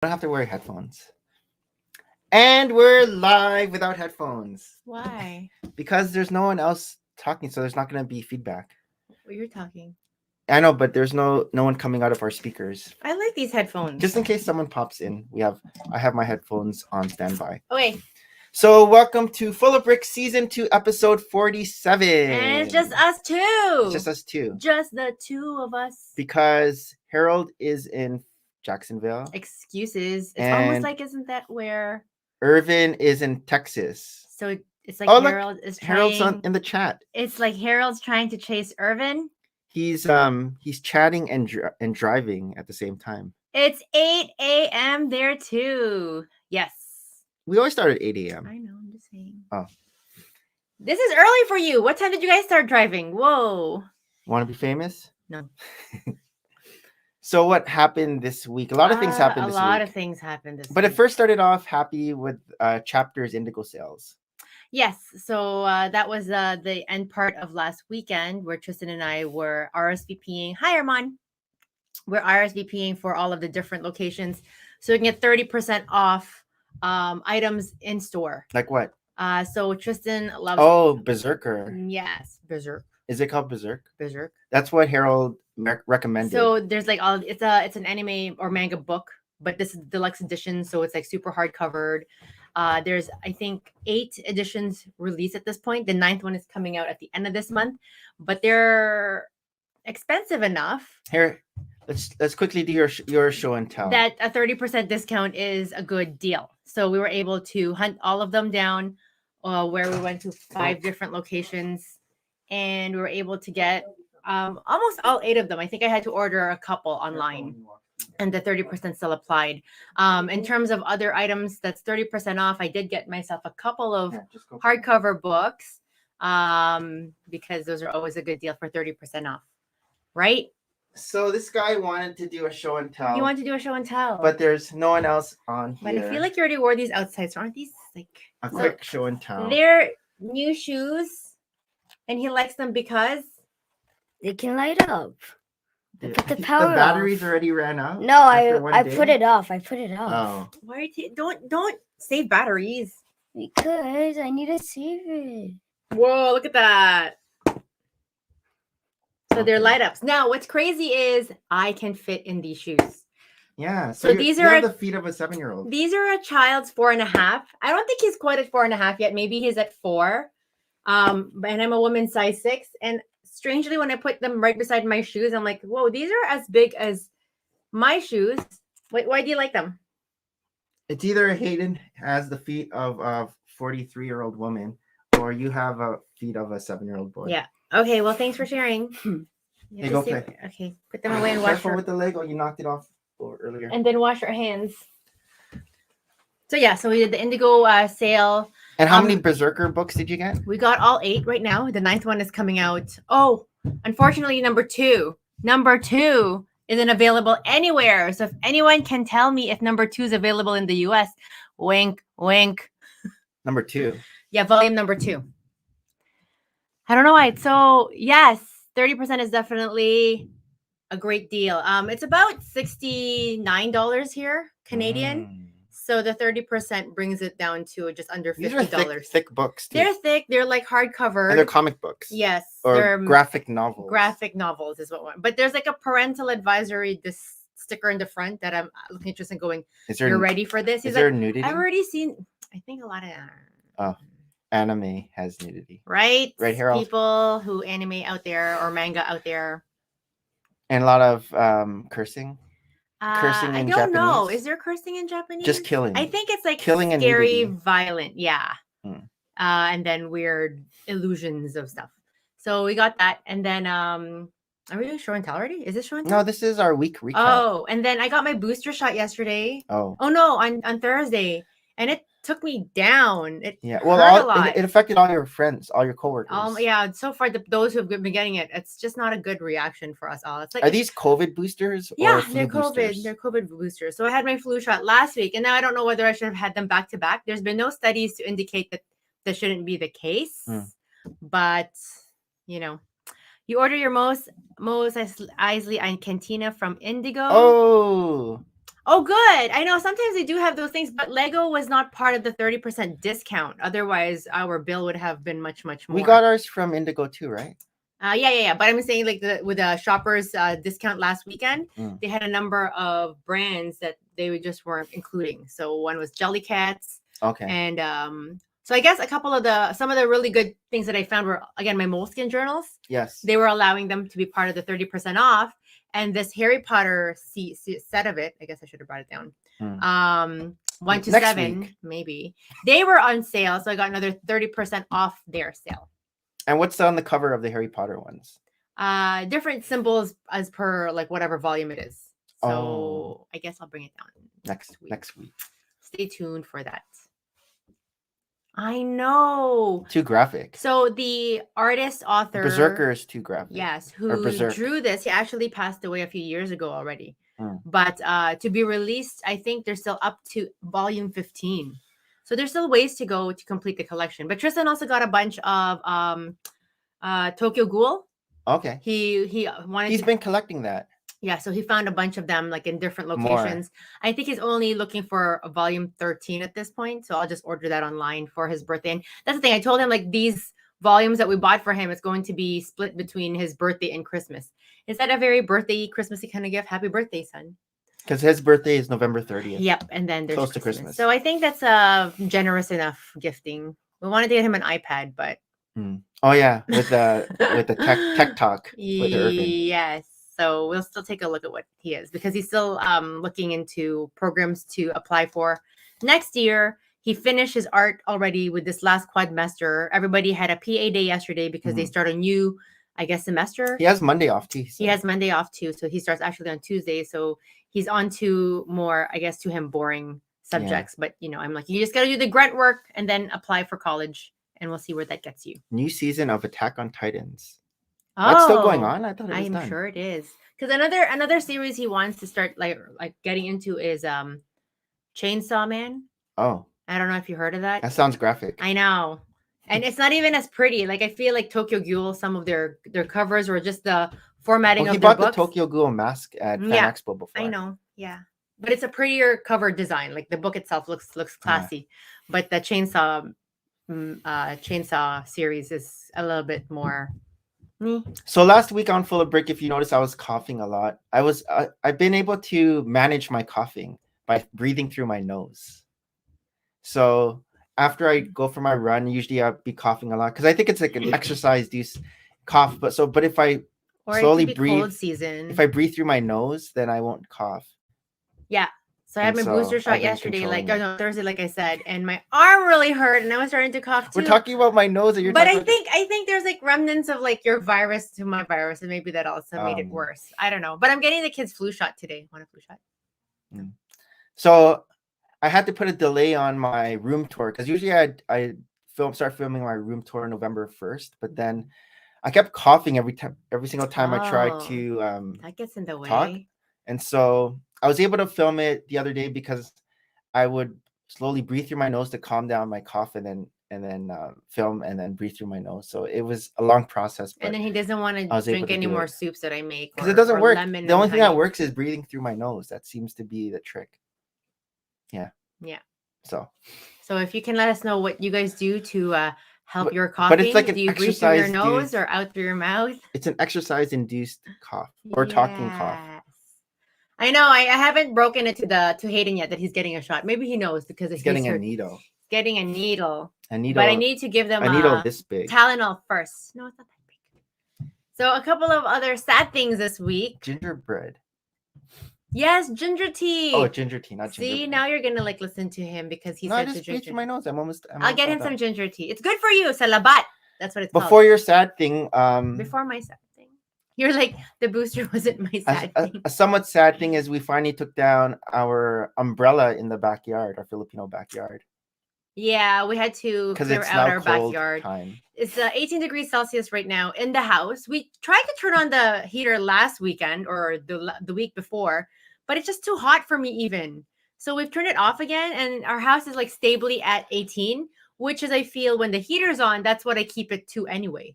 don't have to wear headphones. And we're live without headphones. Why? Because there's no one else talking, so there's not going to be feedback. Well, you're talking. I know, but there's no one coming out of our speakers. I like these headphones. Just in case someone pops in, I have my headphones on standby. Okay. So welcome to Full of Bricks Season 2, Episode 47. And it's just us two. It's just us two. Just the two of us. Because Harold is in Jacksonville. Excuses. It's almost like, isn't that where Irvin is in Texas. So it's like Harold is trying. Harold's in the chat. It's like Harold's trying to chase Irvin. He's chatting and driving at the same time. It's 8 a.m. there too. Yes. We always start at 8 a.m. I know, I'm just saying. Oh. This is early for you. What time did you guys start driving? Whoa. Want to be famous? No. So what happened this week? A lot of things happened this week. A lot of things happened this week. But it first started off happy with Chapter's Indigo sales. Yes. So that was the end part of last weekend where Tristan and I were RSVPing. Hi, Armand. We're RSVPing for all of the different locations. So we can get 30% off items in store. Like what? So Tristan loves... Oh, Berserker. Yes, Berserk. Is it called Berserk? Berserk. That's what Harold recommended. So there's like it's an anime or manga book, but this is deluxe edition, so it's like super hard covered. There's I think 8 editions released at this point. The 9th one is coming out at the end of this month, but they're expensive enough. Here, let's quickly do your show and tell. That a 30% discount is a good deal. So we were able to hunt all of them down, where we went to 5 different locations, and we were able to get almost all 8 of them. I think I had to order a couple online, and the 30% still applied. In terms of other items, that's 30% off. I did get myself a couple of hardcover books, because those are always a good deal for 30% off, right? So this guy wanted to do a show and tell. You want to do a show and tell, but there's no one else on here. But I feel like you already wore these outside, so aren't these like a quick show and tell? They're new shoes, and he likes them because they can light up. Put the power The batteries off. already ran out. No, I put it off. I put it off. Oh. Why don't save batteries? Because I need to save it. Whoa! Look at that. So they're light ups. Now, what's crazy is I can fit in these shoes. Yeah. So these are the feet of a 7-year-old. These are a child's 4.5. I don't think he's quite at 4.5 yet. Maybe he's at 4. And I'm a woman size 6. And strangely, when I put them right beside my shoes, I'm like, whoa, these are as big as my shoes. Wait, why do you like them? It's either Hayden has the feet of a 43-year-old woman, or you have a feet of a 7-year-old boy. Yeah. Okay, well, thanks for sharing. Hey, go play. Okay, put them away and wash. Careful with the Lego. You knocked it off earlier. And then wash your hands. So yeah, so we did the Indigo sale. And how many Berserker books did you get? We got all 8 right now. The 9th one is coming out. Oh, unfortunately, number 2 isn't available anywhere. So if anyone can tell me if number 2 is available in the US, wink, wink. Number 2. Yeah, volume number 2. I don't know why. So yes, 30% is definitely a great deal. It's about $69 here, Canadian. So the 30% brings it down to just under $50. These are thick books. Too. They're thick. They're like hardcover. And they're comic books. Yes. Or they're graphic novels. Graphic novels is what one. But there's like a parental advisory sticker in the front that I'm looking interested in going, you're ready for this? He's is there nudity? I've already seen, I think a lot of... anime has nudity. Right, Harold? People who anime out there or manga out there. And a lot of cursing. Cursing in Japanese. I don't know. Is there cursing in Japanese? Just killing. I think it's like killing scary, and violent. Yeah. And then weird illusions of stuff. So we got that. And then are we doing show and tell already? Is this show and tell? No, this is our week recap. Oh, and then I got my booster shot yesterday. Oh no, on Thursday. And it took me down. It it affected all your friends, all your coworkers. Yeah. So far, those who have been getting it, it's just not a good reaction for us all. It's like, are these COVID boosters? Yeah, they're COVID. They're COVID boosters. So I had my flu shot last week, and now I don't know whether I should have had them back to back. There's been no studies to indicate that this shouldn't be the case, but you order your most Isley and Cantina from Indigo. Oh, Oh, good. I know sometimes they do have those things, but Lego was not part of the 30% discount. Otherwise, our bill would have been much, much more. We got ours from Indigo too, right? Yeah. But I'm saying like with the shoppers discount last weekend, Mm. they had a number of brands that they just weren't including. So one was Jellycats, Okay. and so I guess some of the really good things that I found were again my Moleskine journals. Yes. They were allowing them to be part of the 30% off, and this Harry Potter set of it. I guess I should have brought it down. Mm. 1 to Next 7, week. maybe they were on sale, so I got another 30% off their sale. And what's on the cover of the Harry Potter ones? Different symbols as per like whatever volume it is. So Oh. I guess I'll bring it down Next week. Stay tuned for that. I know. Too graphic. So the artist author Berserker is too graphic. Yes, Or who Berserk. drew this, he actually passed away a few years ago already. Mm. But to be released, I think they're still up to volume 15. So there's still ways to go to complete the collection. But Tristan also got a bunch of Tokyo Ghoul. Okay. He wanted He's been collecting that. Yeah, so he found a bunch of them like in different More. locations. I think he's only looking for a volume 13 at this point. So I'll just order that online for his birthday. And that's the thing. I told him like these volumes that we bought for him, it's going to be split between his birthday and Christmas. Is that a very birthday, Christmassy kind of gift? Happy birthday, son. Because his birthday is November 30th. Yep. And then there's Close to Christmas. So I think that's a generous enough gifting. We wanted to get him an iPad, but oh yeah, with the tech talk with Irvin. Yes. So we'll still take a look at what he is because he's still looking into programs to apply for next year. He finished his art already with this last quadmester. Everybody had a PA day yesterday because they start a new, I guess, semester. He has Monday off too. He has Monday off too. So he starts actually on Tuesday. So he's on to more, I guess, to him boring subjects. Yeah. But, you know, I'm like, you just got to do the grunt work and then apply for college and we'll see where that gets you. New season of Attack on Titans. That's still going on? I thought it was done. I'm sure it is. Because another series he wants to start like getting into is Chainsaw Man. Oh. I don't know if you heard of that. That sounds graphic. I know. And it's not even as pretty. Like I feel like Tokyo Ghoul, some of their covers were just the formatting of their books. He bought the Tokyo Ghoul mask at Fan Expo before. I know. Yeah. But it's a prettier cover design. Like the book itself looks classy. Yeah. But the Chainsaw series is a little bit more. So last week on Full of Brick, if you notice, I was coughing a lot. I've been able to manage my coughing by breathing through my nose. So after I go for my run, usually I'll be coughing a lot because I think it's like an exercise-induced cough. But if I slowly breathe, cold season. If I breathe through my nose, then I won't cough. Yeah. So I had my booster shot yesterday, Thursday, like I said, and my arm really hurt, and I was starting to cough too. We're talking about my nose, and But I think there's like remnants of like your virus to my virus, and maybe that also made it worse. I don't know. But I'm getting the kids' flu shot today. Want a flu shot? So I had to put a delay on my room tour because usually I start filming my room tour November 1st, but then I kept coughing every single time I tried to that gets in the way. Talk. And so I was able to film it the other day because I would slowly breathe through my nose to calm down my cough and then film and then breathe through my nose. So it was a long process. And then he doesn't want to drink any more soups that I make. Because it doesn't work. The only thing that works is breathing through my nose. That seems to be the trick. Yeah. Yeah. So if you can let us know what you guys do to help your coughing. But it's like do you breathe through your nose or out through your mouth? It's an exercise-induced cough or talking cough. I know. I haven't broken it to Hayden yet that he's getting a shot. Maybe he knows because he's getting a needle. He's getting a needle. But I need to give them a needle this big. Tylenol first. No, it's not that big. So a couple of other sad things this week. Gingerbread. Yes, ginger tea. Oh, ginger tea, not ginger. See, now you're gonna like listen to him because he said to drink. Through my nose. I'll get him some ginger tea. It's good for you. Salabat. That's what it's called. Before your sad thing. Before my sad thing. You're like the booster wasn't my sad thing. A somewhat sad thing is we finally took down our umbrella in the backyard, our Filipino backyard. Yeah, we had to clear out our backyard. It's 18 degrees Celsius right now in the house. We tried to turn on the heater last weekend or the week before, but it's just too hot for me even. So we've turned it off again, and our house is like stably at 18, which is I feel when the heater's on, that's what I keep it to anyway.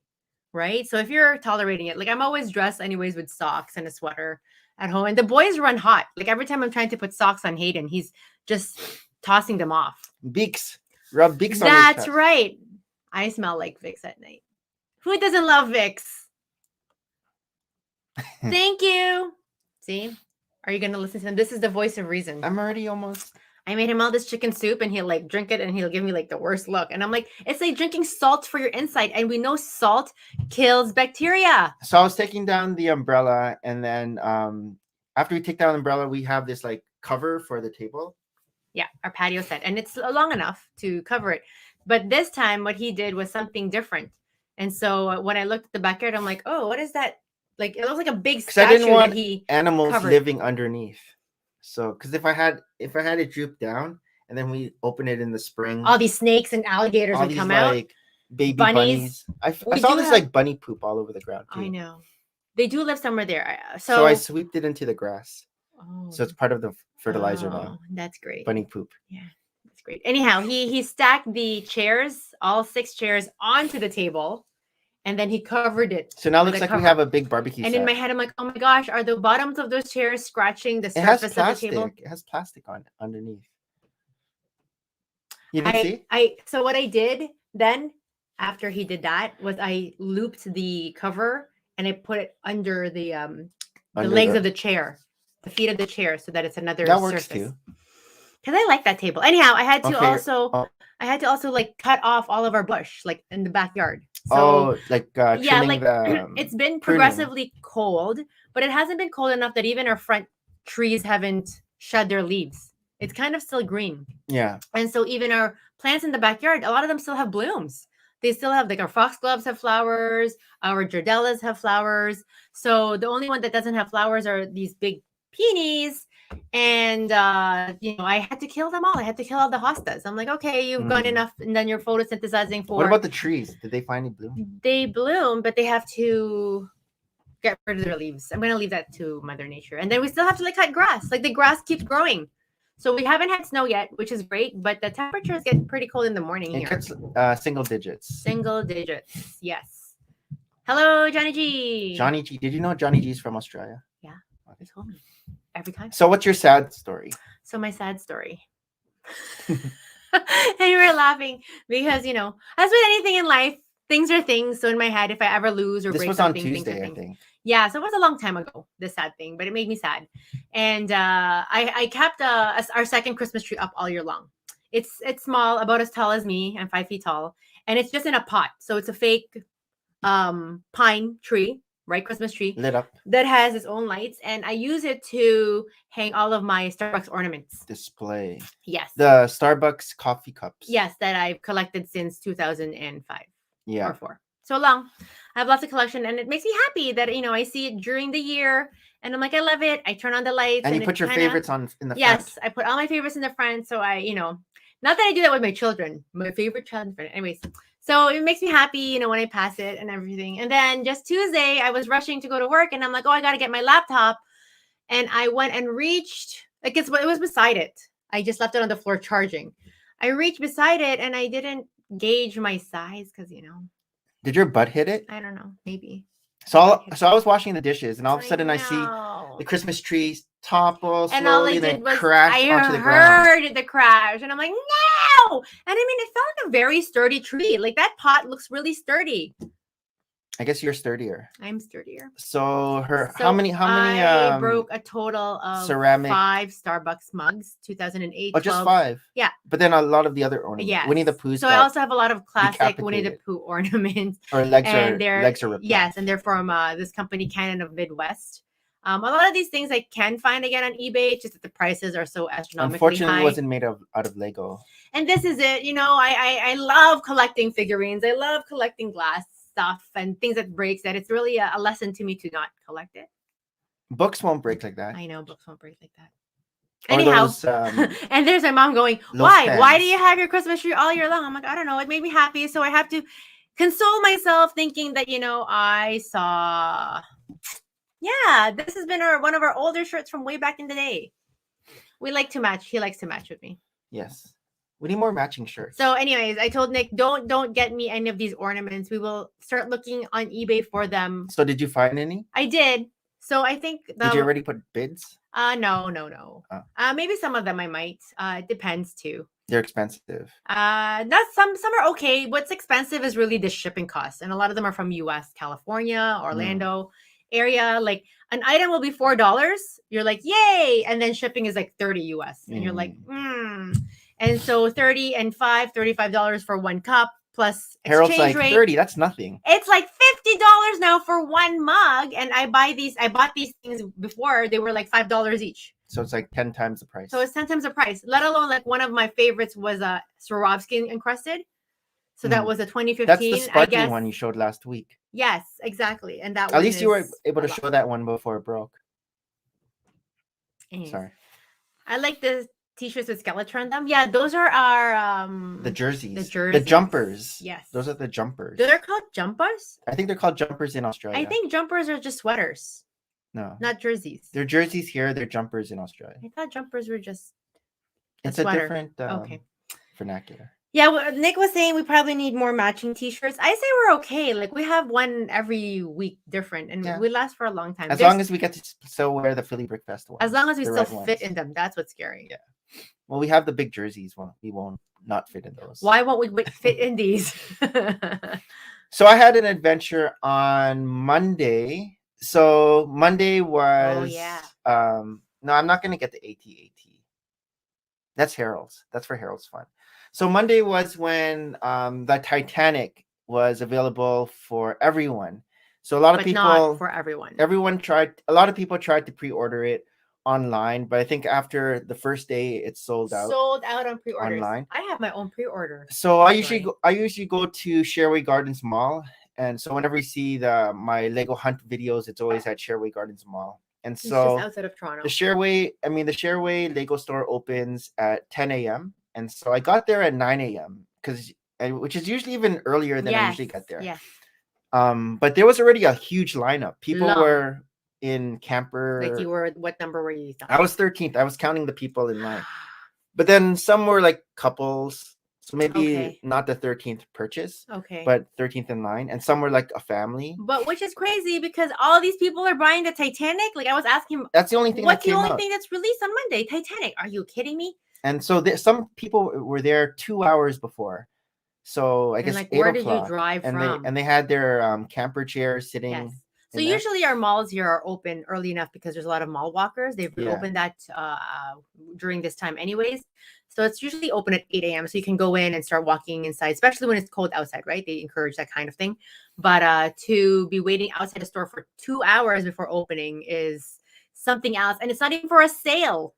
Right. So if you're tolerating it, like I'm always dressed anyways with socks and a sweater at home. And the boys run hot. Like every time I'm trying to put socks on Hayden, he's just tossing them off. Vicks. Rub Vicks on his That's chest. right. I smell like Vicks at night. Who doesn't love Vicks? Thank you. See? Are you going to listen to him? This is the voice of reason. I'm already almost. I made him all this chicken soup and he'll like drink it and he'll give me like the worst look. And I'm like, it's like drinking salt for your inside. And we know salt kills bacteria. So I was taking down the umbrella, and then after we take down the umbrella, we have this like cover for the table. Yeah, our patio set. And it's long enough to cover it. But this time what he did was something different. And so when I looked at the backyard, I'm like, oh, what is that? Like, it looks like a big Because I statue didn't want that he animals covered. living underneath. So, because if I had it droop down and then we open it in the spring, all these snakes and alligators all would these come out. like baby Bunnies. bunnies. I We saw do this have- like bunny poop all over the ground too. I know. They do live somewhere there. So I sweeped it into the grass. Oh, So it's part of the fertilizer now. That's great. Bunny poop. Yeah, that's great. Anyhow, he stacked the chairs, all 6 chairs, onto the table, and then he covered it. So now it with looks a like we cover. have a big barbecue And set. in my head, I'm like, oh my gosh, are the bottoms of those chairs scratching the It has surface of the plastic. table? It has plastic on it underneath. You didn't see? So what I did then after he did that was I looped the cover and I put it under the Under legs the- of the chair, the feet of the chair, so that it's another That works surface. too. Because I like that table. Anyhow, I had to Okay, also like cut off all of our bush like in the backyard. So oh, like trimming yeah, like the. it's been pruning. progressively cold, but it hasn't been cold enough that even our front trees haven't shed their leaves. It's kind of still green. Yeah. And so even our plants in the backyard, a lot of them still have blooms. They still have like our foxgloves have flowers, our jardellas have flowers. So the only one that doesn't have flowers are these big peonies. And I had to kill them all. I had to kill all the hostas. I'm like, okay, you've gone enough, and then you're photosynthesizing for. What about the trees? Did they finally bloom? They bloom, but they have to get rid of their leaves. I'm gonna leave that to Mother Nature. And then we still have to like cut grass. Like the grass keeps growing. So we haven't had snow yet, which is great, but the temperatures get pretty cold in the morning It here. gets single digits. Single digits, yes. Hello, Johnny G. Johnny G. Did you know Johnny G is from Australia? Yeah, they told me every time. So what's your sad story? So my sad story. And we were laughing because, as with anything in life, things are things. So in my head, if I ever lose or This break was on something, things are Tuesday, I things. think. Yeah, so it was a long time ago, this sad thing, but it made me sad. And I kept our second Christmas tree up all year long. It's small, about as tall as me. I'm 5 feet tall. And it's just in a pot. So it's a fake pine tree, right? Christmas tree. Lit up That has its own lights. And I use it to hang all of my Starbucks ornaments. display. Yes. The Starbucks coffee cups. Yes, that I've collected since 2005 Yeah. or 4. So long. I have lots of collection, and it makes me happy that I see it during the year, and I'm like, I love it. I turn on the lights, And you it put your kinda- favorites on in the Yes, front. I put all my favorites in the front, so not that I do that with my children. My favorite child in front. Anyways, so it makes me happy, when I pass it and everything. And then just Tuesday, I was rushing to go to work, and I'm like, oh, I got to get my laptop, and I went and reached. Like it was beside it. I just left it on the floor charging. I reached beside it, and I didn't gauge my size because Did your butt hit it? I don't know, maybe. So I was washing the dishes, and all of a sudden I see know. the Christmas trees topple And all I slowly, then did was crash I onto the ground. heard the crash, and I'm like, no! And it felt like a very sturdy tree. Like that pot looks really sturdy. I guess you're sturdier. I'm sturdier. So how So many I broke a total of ceramic- 5 Starbucks mugs, 2008. Oh, just 12. 5. Yeah. But then a lot of the other ornaments. Yes. Winnie the Pooh's So I also have a lot of classic Winnie the decapitated. Pooh ornaments. or legs and are they're ripped yes, off. and they're from this company, Canon of Midwest. A lot of these things I can find again on eBay, it's just that the prices are so astronomically Unfortunately, high. it wasn't made out of Lego. And this is it. I love collecting figurines. I love collecting glass stuff and things that breaks. That it's really a lesson to me to not collect it. Books won't break like that. I know books won't break like that. Or Anyhow, those, and there's my mom going, Los why? Why do fans. you have your Christmas tree all year long? I'm like, I don't know. It made me happy. So I have to console myself thinking that, I saw, this has been one of our older shirts from way back in the day. We like to match. He likes to match with me. yes. We need more matching shirts. So anyways, I told Nick, don't get me any of these ornaments. We will start looking on eBay for them. So did you find any? I did. So I think Did you already put bids? no. Oh. Maybe some of them I might. It depends too. They're expensive. That's some are okay. What's expensive is really the shipping costs, and a lot of them are from US, California, Orlando area. Like an item will be $4. You're like, yay, and then shipping is like 30 US, and you're like, And so 30 and $35 for one cup plus Harold's exchange like rate. 30. That's nothing. It's like $50 now for one mug, and I bought these things before. They were like $5 each. So it's like 10 times the price. So it's 10 times the price. Let alone like one of my favorites was a Swarovski encrusted. So that was a 2015. That's the sparkling I guess. one you showed last week. Yes, exactly. And that At least you were able to show that one before it broke. Anyways, Sorry. I like the t-shirts with skeleton on them. Yeah, those are our the jerseys. The jerseys. The jumpers. Yes. Those are the jumpers. They're called jumpers? I think they're called jumpers in Australia. I think jumpers are just sweaters. No. Not jerseys. They're jerseys here, they're jumpers in Australia. I thought jumpers were just It's a different vernacular. Yeah, well, Nick was saying we probably need more matching t-shirts. I say we're okay. Like we have one every week different, and we last for a long time. As long as we get to still wear the Philly Brick Festival. As long as we still fit in them. That's what's scary. Yeah. Well, we have the big jerseys. Well, we won't not fit in those. Why won't we fit in these? So I had an adventure on Monday. So Monday was no, I'm not gonna get the AT-AT. That's Harold's. That's for Harold's fun. So Monday was when the Titanic was available for everyone. So a lot of people, not for everyone. A lot of people tried to pre-order it online, but I think after the first day it sold out. Sold out on pre-orders. Online. I have my own pre-order. So I usually go to Sherway Gardens Mall, and so whenever you see my Lego Hunt videos, it's always at Sherway Gardens Mall. And so just outside of Toronto. The Sherway Lego store opens at 10 a.m. And so I got there at 9 a.m. which is usually even earlier than I usually get there. Yes. But there was already a huge lineup. People were in camper. Like you were, what number were you? I was 13th. I was counting the people in line. But then some were like couples. So maybe not the 13th purchase. Okay. But 13th in line. And some were like a family. But which is crazy because all these people are buying the Titanic. Like I was asking him. That's the only thing What's the only thing that's released on Monday? Titanic. Are you kidding me? And so some people were there 2 hours before. So I guess like, 8 where o'clock. Did you drive from? And they had their camper chairs sitting. Yes. So usually our malls here are open early enough because there's a lot of mall walkers. They've opened that during this time anyways. So it's usually open at 8 a.m. So you can go in and start walking inside, especially when it's cold outside, right? They encourage that kind of thing. But to be waiting outside the store for 2 hours before opening is something else. And it's not even for a sale.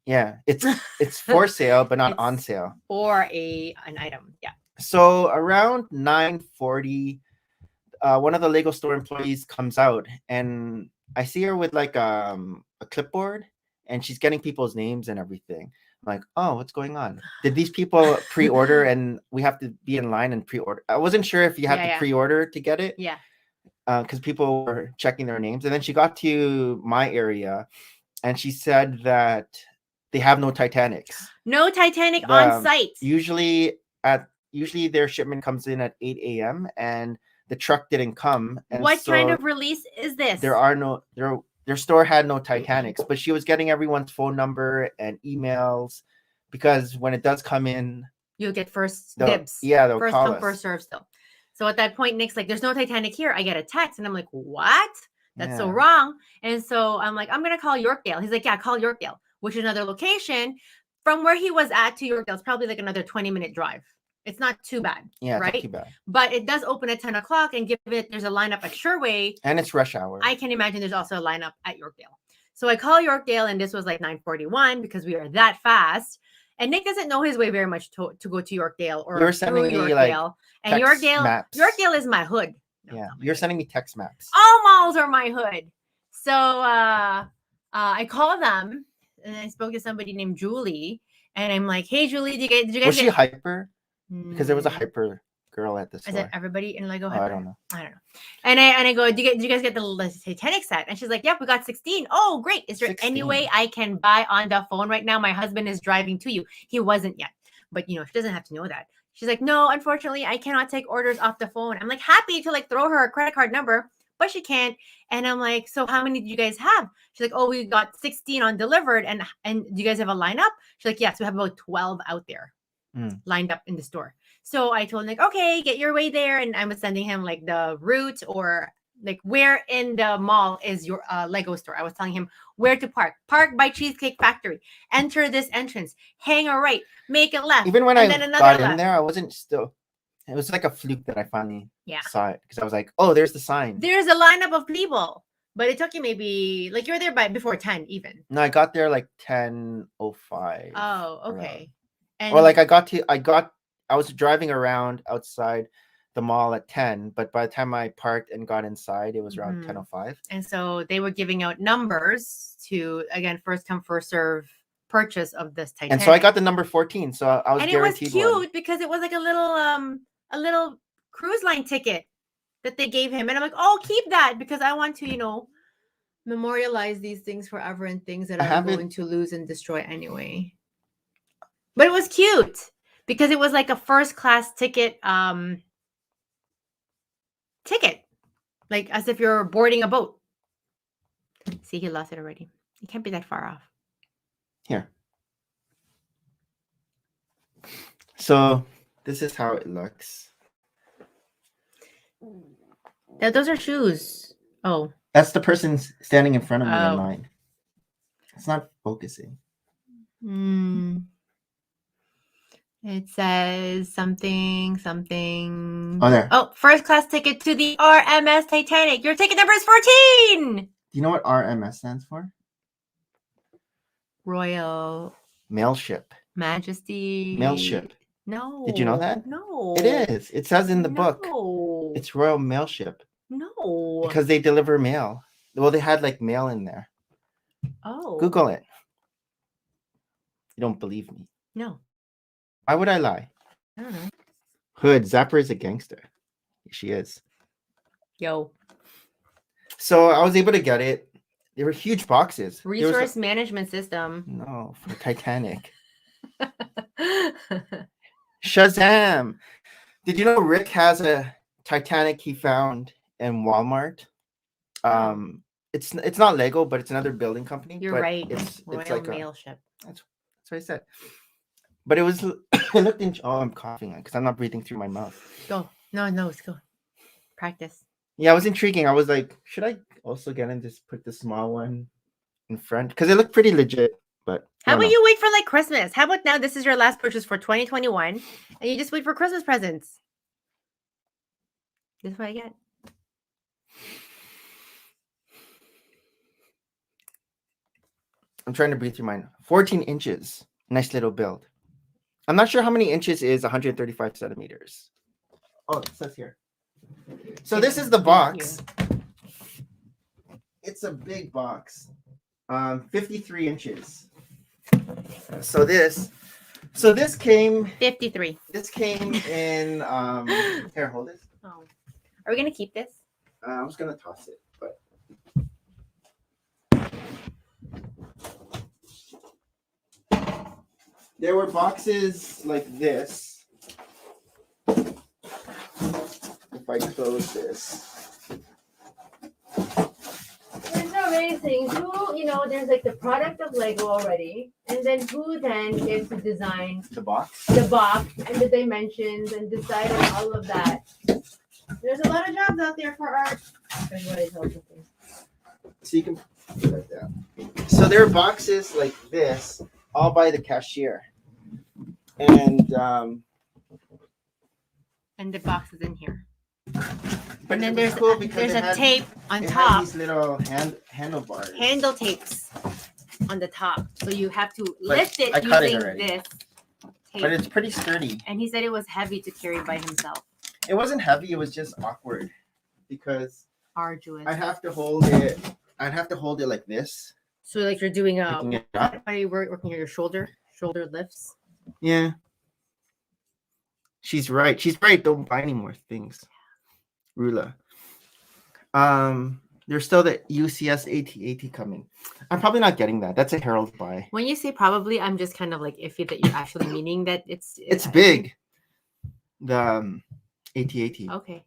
Yeah, it's for sale, but not on sale. For an item, yeah. So around 9:40, one of the Lego store employees comes out, and I see her with like a clipboard, and she's getting people's names and everything. I'm like, oh, what's going on? Did these people pre-order, and we have to be in line and pre-order? I wasn't sure if you had to pre-order to get it. Yeah. Because people were checking their names, and then she got to my area, and she said that they have no Titanics. No Titanic on site. Usually their shipment comes in at 8 a.m. and the truck didn't come. And what kind of release is this? Their store had no Titanics, but she was getting everyone's phone number and emails because when it does come in, you'll get first dibs. Yeah, they'll first call come, us. First serve still. So at that point, Nick's like, there's no Titanic here. I get a text and I'm like, what? That's so wrong. And so I'm like, I'm going to call Yorkdale. He's like, yeah, call Yorkdale, which is another location from where he was at to Yorkdale. It's probably like another 20-minute drive. It's not too bad. Yeah, right? Not too bad. But it does open at 10 o'clock, and there's a lineup at Sherway. And it's rush hour. I can imagine there's also a lineup at Yorkdale. So I call Yorkdale, and this was like 9:41 because we are that fast. And Nick doesn't know his way very much to go to Yorkdale or you're sending me Yorkdale. Like and Yorkdale is my hood. No, yeah, you're sending me text maps. All malls are my hood. So I call them, and I spoke to somebody named Julie, and I'm like, "Hey, Julie, did you guys?" Was she hyper? Because there was a hyper girl at the store. Is it everybody in Lego hyper? I don't know. And I go, did you guys get the Titanic set? And she's like, yep, we got 16. Oh, great. Is there 16. any way I can buy on the phone right now? My husband is driving to you. He wasn't yet. But, she doesn't have to know that. She's like, no, unfortunately, I cannot take orders off the phone. I'm like happy to throw her a credit card number, but she can't. And I'm like, so how many do you guys have? She's like, oh, we got 16 on delivered. And do you guys have a lineup? She's like, yes, we have about 12 out there lined up in the store. So I told him, like, okay, get your way there. And I was sending him like the route or like where in the mall is your Lego store. I was telling him where to park. Park by Cheesecake Factory. Enter this entrance. Hang a right. Make a left. Even when and I then another got in left. there, I wasn't still. It was like a fluke that I finally Yeah. saw it because I was like, oh, there's the sign. There's a lineup of people, but it took you maybe like you were there by before 10 even. No, I got there like 10:05. Oh, okay. And Or like I was driving around outside the mall at 10, but by the time I parked and got inside, it was around 10:05. And so they were giving out numbers to, again, first come, first serve purchase of this Titanic. And so I got the number 14. So I was guaranteed it was cute one. because it was like a little cruise line ticket that they gave him. And I'm like, oh, keep that because I want to, you know, memorialize these things forever and things that I'm going to lose and destroy anyway. But it was cute because it was like a first class ticket, like as if you're boarding a boat. See, he lost it already. You can't be that far off. Here. So this is how it looks. Yeah, those are shoes. Oh. That's the person standing in front of me in line. It's not focusing. It says something. Oh, there. Oh, first class ticket to the RMS Titanic. Your ticket number is 14. Do you know what RMS stands for? Royal Mail Ship. Majesty. Mail Ship. No. Did you know that? No. It is. It says in the book. It's Royal Mail Ship. No. Because they deliver mail. Well, they had like mail in there. Oh. Google it. You don't believe me. No. Why would I lie? I don't know. Hood, Zapper is a gangster. She is. Yo. So I was able to get it. They were huge boxes. Resource management system. No, for Titanic. Shazam! Did you know Rick has a Titanic he found in Walmart? It's not Lego, but it's another building company. You're right. It's Royal like Mail Ship. That's what I said. But it was. It looked in. Oh, I'm coughing because I'm not breathing through my mouth. Go. No, let's go. Practice. Yeah, it was intriguing. I was like, should I also get in just put the small one in front? Because it looked pretty legit. But how about you wait for like Christmas? How about now this is your last purchase for 2021 and you just wait for Christmas presents? This is what I get. I'm trying to breathe through mine. 14 inches. Nice little build. I'm not sure how many inches is 135 centimeters. Oh, it says here. So this is the box. It's a big box. 53 inches. So this came 53. This came in here, hold this. Oh. Are we gonna keep this? I was gonna toss it, but there were boxes like this. If I close this. It's amazing. There's like the product of Lego already, and then who then gets to design The box and the dimensions and decide on all of that. There's a lot of jobs out there for art. So you can put that down. So there are boxes like this, all by the cashier. And the box is in here. but And then it was there's cool because a tape on it top. had these little handlebars. Handle tapes on the top. So you have to lift it I cut it using already. this tape. But it's pretty sturdy. And he said it was heavy to carry by himself. It wasn't heavy, it was just awkward because Arduous. I'd have to hold it like this. So like you're doing Picking it up. are you working on your shoulder lifts? Yeah. She's right. Don't buy any more things. Rula. There's still the UCS AT-AT coming. I'm probably not getting that. That's a Herald buy. When you say probably, I'm just kind of like iffy that you're actually meaning that it's big. The AT-AT. Okay.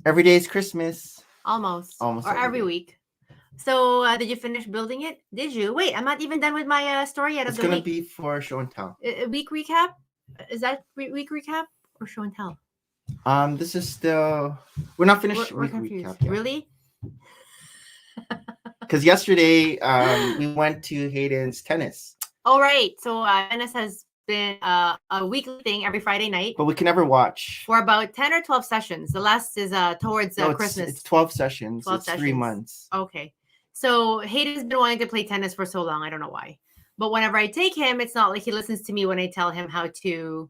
Every day is Christmas. Almost. Almost Or every every day. week. So did you finish building it? Did you? Wait, I'm not even done with my story yet of It's the gonna week. be for show and tell. A week recap? Is that week recap or show and tell? This is still we're not finished We're week confused. recap yet. Really? Because yesterday we went to Hayden's tennis, All right. So Dennis has been a weekly thing every Friday night but we can never watch. for about 10 or 12 sessions. The last is towards No, Christmas. it's 12 sessions. 12 it's 3 sessions. months. Okay. So Hayden's been wanting to play tennis for so long. I don't know why. But whenever I take him, it's not like he listens to me when I tell him how to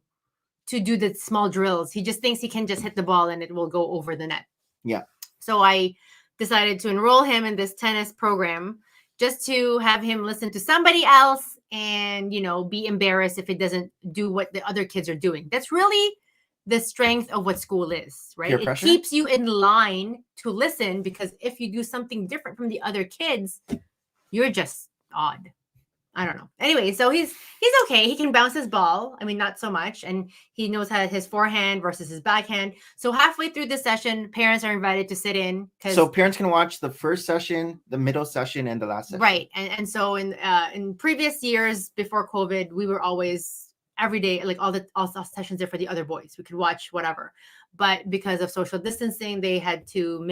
do the small drills. He just thinks he can just hit the ball and it will go over the net. Yeah. So I decided to enroll him in this tennis program just to have him listen to somebody else and, be embarrassed if it doesn't do what the other kids are doing. That's really the strength of what school is, right? Peer It pressure? keeps you in line to listen, because if you do something different from the other kids, you're just odd. I don't know. Anyway, so he's okay. He can bounce his ball. I mean, not so much. And he knows how his forehand versus his backhand. So halfway through the session, parents are invited to sit in. So parents can watch the first session, the middle session, and the last session. Right. And so in previous years before COVID, we were always every day, like all the sessions are for the other boys. We could watch whatever. But because of social distancing, they had to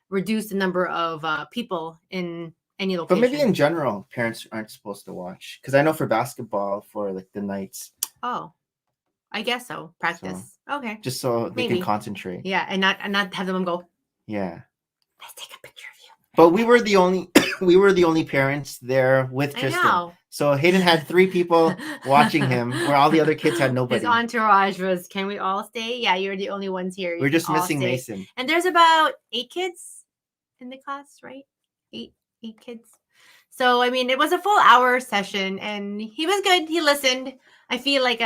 reduce the number of people in any location. But maybe in general, parents aren't supposed to watch. Because I know for basketball, for like the nights. Oh, I guess so. Practice. Okay. Just so they can concentrate. Yeah, and not have them go. Yeah. Let's take a picture of you. But we were the only parents there with Tristan. I know. So Hayden had 3 people watching him, where all the other kids had nobody. His entourage was, can we all stay? Yeah, you're the only ones here. We're just missing Mason. And there's about 8 kids in the class, right? 8 kids. So, I mean, it was a full hour session and he was good. He listened. I feel like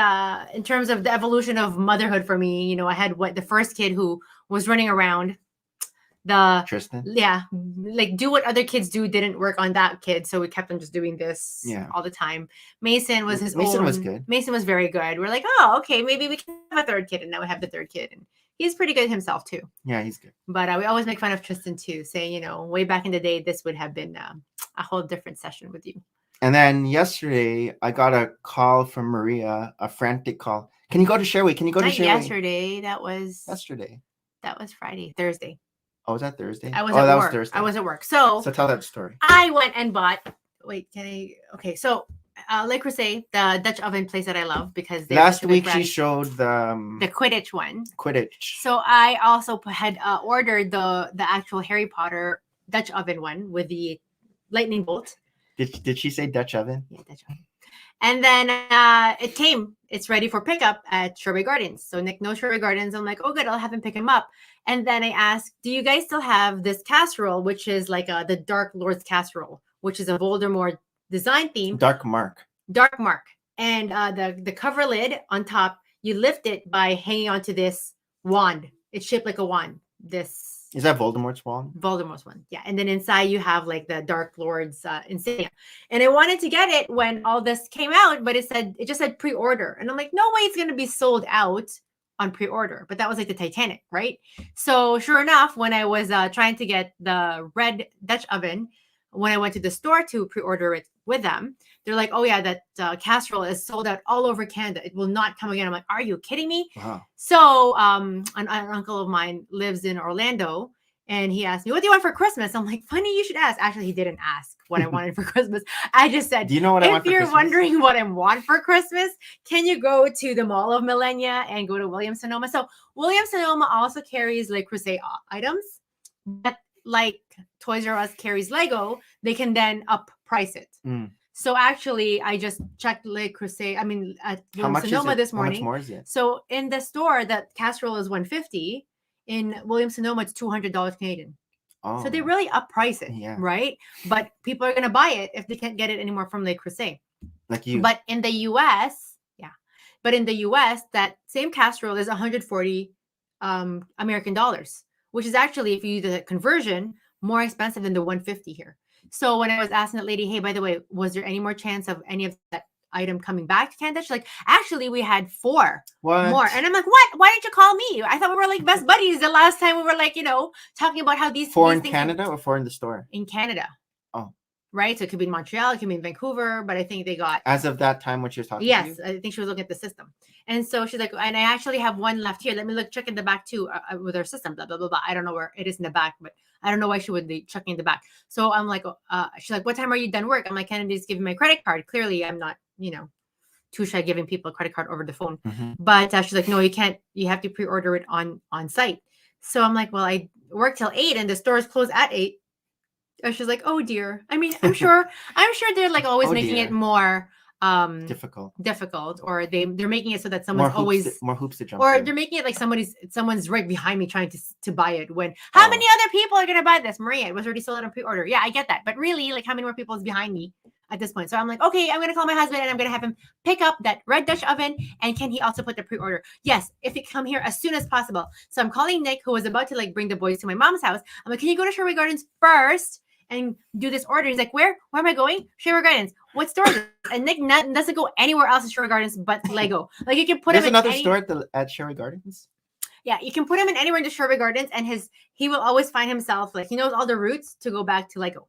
in terms of the evolution of motherhood for me, I had the first kid who was running around. Tristan? Yeah, like do what other kids do didn't work on that kid. So we kept on just doing this all the time. Mason was Mason was good. Mason was very good. We're like, oh, okay, maybe we can have a third kid. And now we have the third kid. And he's pretty good himself too. Yeah, he's good. But we always make fun of Tristan too, saying, way back in the day, this would have been a whole different session with you. And then yesterday, I got a call from Maria, a frantic call. Can you go to Shareway? Can you go to Shareway? Yesterday, that was... Yesterday. That was Thursday. Oh, was that Thursday? I was at work. Was Thursday. I was at work. So tell that story. I went and bought... Wait, can I... Okay, so... Le Creuset, the Dutch oven place that I love, because last week she showed the Quidditch one. Quidditch. So I also had ordered the actual Harry Potter Dutch oven one with the lightning bolt. Did she say Dutch oven? Yeah, Dutch oven. And then it came. It's ready for pickup at Sherway Gardens. So Nick knows Sherway Gardens. I'm like, oh, good. I'll have him pick him up. And then I asked, do you guys still have this casserole, which is like the Dark Lord's casserole, which is a Voldemort design theme. Dark Mark. And the cover lid on top, you lift it by hanging onto this wand. It's shaped like a wand. Is that Voldemort's wand? Voldemort's one. Yeah. And then inside you have like the Dark Lord's insignia. And I wanted to get it when all this came out, but it just said pre-order. And I'm like, no way it's going to be sold out on pre-order. But that was like the Titanic, right? So sure enough, when I was trying to get the red Dutch oven, when I went to the store to pre-order it with them, they're like, oh yeah, that casserole is sold out all over Canada. It will not come again. I'm like, are you kidding me? Wow. So an uncle of mine lives in Orlando, and he asked me, what do you want for Christmas? I'm like, funny you should ask. Actually, he didn't ask what I wanted for Christmas. I just said, do you know what I want for Christmas? If you're wondering what I want for Christmas, can you go to the Mall of Millenia and go to Williams-Sonoma? So Williams-Sonoma also carries Le Creuset items, but like Toys R Us carries Lego, they can then up price it. So actually, I just checked Le Creuset. I mean, at Williams-Sonoma this morning. How much more is it? So in the store, that casserole is $150. In Williams-Sonoma, it's $200 Canadian. Oh. So they really up price it, right? But people are gonna buy it if they can't get it anymore from Le Creuset. Like you. But in the U.S., that same casserole is 140 American dollars, which is actually, if you do the conversion, more expensive than the 150 here. So when I was asking that lady, hey, by the way, was there any more chance of any of that item coming back to Canada. She's like, actually, we had 4 What? more. And I'm like, what? Why didn't you call me? I thought we were like best buddies the last time we were like, talking about how these 4 these in things Canada or 4 in the store? in Canada. Oh. Right? So it could be in Montreal, it could be in Vancouver, but I think they got As of that time when she was talking to yes, you? I think she was looking at the system. And so she's like, and I actually have one left here. Let me check in the back too with her system, blah, blah, blah, blah. I don't know where it is in the back, but I don't know why she would be checking in the back. So I'm like, she's like, what time are you done work? I'm like, Kennedy's giving my credit card. Clearly, I'm not, too shy giving people a credit card over the phone. Mm-hmm. But she's like, no, you can't. You have to pre-order it on site. So I'm like, well, I work till 8 and the stores close at 8. And she's like, oh dear. I mean, I'm sure they're like always Oh, making dear. it more difficult, or they're making it so that someone's more hoops to jump or through. they're making it like someone's right behind me trying to buy it when how many other people are gonna buy this? Maria, it was already sold on pre-order. Yeah, I get that, but really, like, how many more people is behind me at this point? So I'm like, okay, I'm gonna call my husband and I'm gonna have him pick up that red Dutch oven, and can he also put the pre-order? Yes, if it come here as soon as possible. So I'm calling Nick, who was about to like bring the boys to my mom's house. I'm like, can you go to Sherwood Gardens first and do this order? He's like, where am I going? Sherwood Gardens. What store is it? And Nick doesn't go anywhere else in Sherwood Gardens but Lego. Like, you can put There's him another in store at Sherwood Gardens. Yeah, you can put him in anywhere in the Sherwood Gardens, and he will always find himself, like, he knows all the routes to go back to Lego.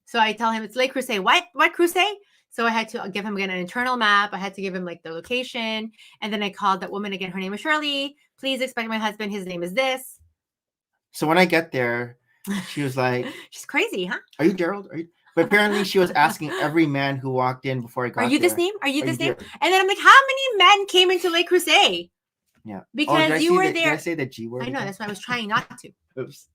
So I tell him it's Lake Crusade. What Crusade? So I had to give him again an internal map. I had to give him like the location, and then I called that woman again. Her name is Shirley. Please expect my husband. His name is this. So when I get there, she was like, she's crazy, huh? Are you Gerald? Are you? But apparently she was asking every man who walked in before I got there. Are you this name? Are you this name? And then I'm like, how many men came into Lake Crusade? Yeah. Because you were there. Did I say the G word? I know. That's why I was trying not to. Oops.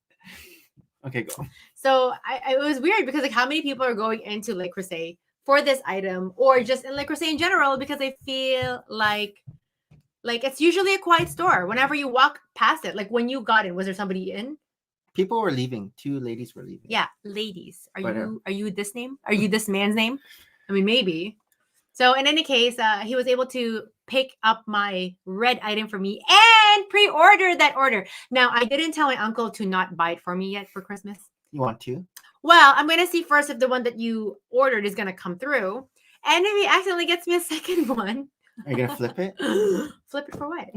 Okay, go. So it was weird because like how many people are going into Lake Crusade for this item or just in Lake Crusade in general, because I feel like it's usually a quiet store. Whenever you walk past it, like when you got in, was there somebody in? People were leaving. 2 ladies were leaving. Yeah, ladies. Are you this name? Are you this man's name? I mean, maybe. So in any case, he was able to pick up my red item for me and pre-order that order. Now, I didn't tell my uncle to not buy it for me yet for Christmas. You want to? Well, I'm going to see first if the one that you ordered is going to come through. And if he accidentally gets me a second one. Are you going to flip it? Flip it for what?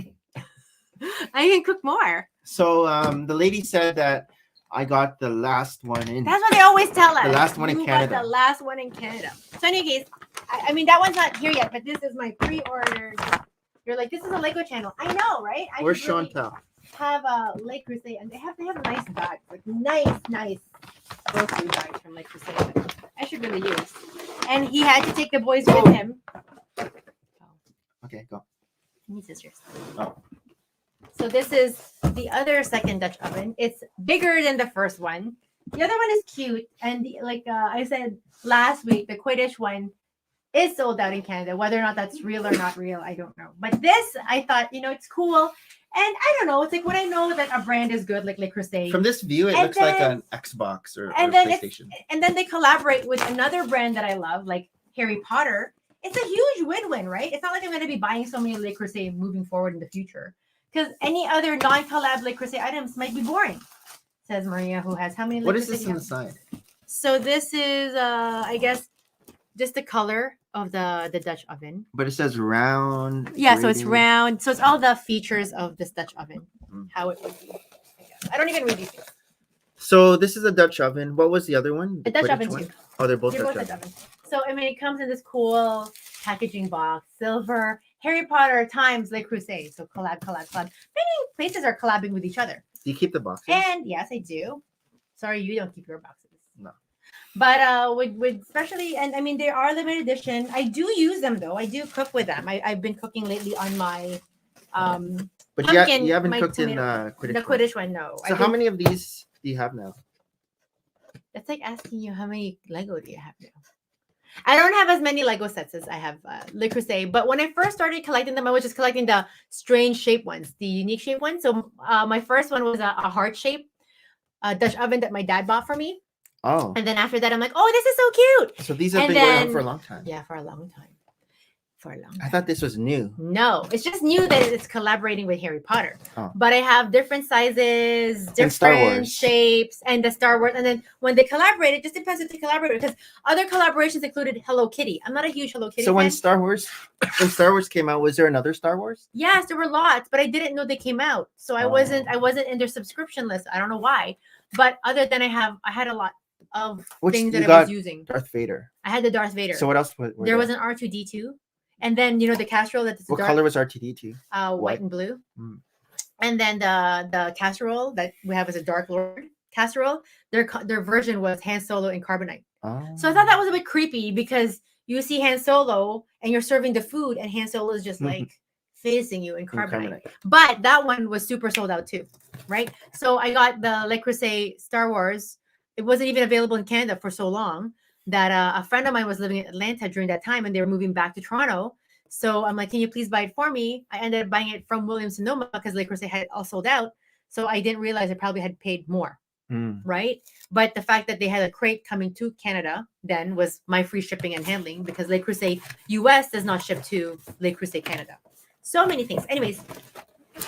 I can cook more. So the lady said that I got the last one in. That's what they always tell us. The last one in Canada. Got the last one in Canada. So in any case, I mean, that one's not here yet, but this is my pre-ordered. You're like, this is a Lego channel. I know, right? Where's Chantal? Have a Lake Crusade, and they have nice bags, like nice grocery bags from Lake Crusade that I should really use. And he had to take the boys with him. Okay, go. You need scissors. Oh. So this is the other second Dutch oven. It's bigger than the first one. The other one is cute, and I said last week, the Quidditch one is sold out in Canada. Whether or not that's real or not real, I don't know. But this, I thought, it's cool. And I don't know. It's like when I know that a brand is good, like Le Crusade. From this view, it looks like an Xbox or PlayStation. And then they collaborate with another brand that I love, like Harry Potter. It's a huge win-win, right? It's not like I'm going to be buying so many Le Crusade moving forward in the future. Because any other non-collab Le Crusade items might be boring, says Maria, who has how many Le What is Crusade this on the side? So this is, I guess, just the color of the Dutch oven. But it says round. Yeah, so it's round. So it's all the features of this Dutch oven, how it would be. I don't even read these things. So this is a Dutch oven. What was the other one? The Dutch oven too. Oh, they're both Dutch ovens. So I mean, it comes in this cool packaging box, silver, Harry Potter times Le Crusade. So collab. Many places are collabing with each other. Do you keep the boxes? And yes, I do. Sorry, you don't keep your boxes. No. But with especially, and I mean, they are limited edition. I do use them though. I do cook with them. I've been cooking lately on my But you haven't cooked in Quidditch. The Quidditch one, no. So how many of these do you have now? That's like asking you how many Lego do you have now. I don't have as many Lego sets as I have Le Crusade, but when I first started collecting them, I was just collecting the strange shape ones, the unique shape ones. So my first one was a heart shape Dutch oven that my dad bought for me. Oh. And then after that, I'm like, oh, this is so cute. So these have been going on for a long time. Yeah, for a long time. for a long I time. thought this was new. No, it's just new that it's collaborating with Harry Potter. Oh. But I have different sizes, And Star different Wars. shapes, and the Star Wars. And then when they collaborate, it just depends if they collaborate, because other collaborations included Hello Kitty. I'm not a huge Hello Kitty So fan. when Star Wars came out, was there another Star Wars? Yes, there were lots, but I didn't know they came out. So I wasn't in their subscription list. I don't know why. But other than I had a lot of things that I was using. Darth Vader. I had the Darth Vader. So what else were there was an R2D2. And then the casserole that's what color was R2D2? White and blue. Mm. And then the casserole that we have is a Dark Lord casserole. Their version was Han Solo in carbonite. Oh. So I thought that was a bit creepy, because you see Han Solo and you're serving the food and Han Solo is just like facing you in carbonite. But that one was super sold out too, right? So I got the Le Creuset Star Wars. It wasn't even available in Canada for so long that a friend of mine was living in Atlanta during that time, and they were moving back to Toronto. So I'm like, can you please buy it for me? I ended up buying it from Williams-Sonoma because Le Creuset had it all sold out. So I didn't realize I probably had paid more, right? But the fact that they had a crate coming to Canada then was my free shipping and handling, because Le Creuset US does not ship to Le Creuset Canada. So many things. Anyways,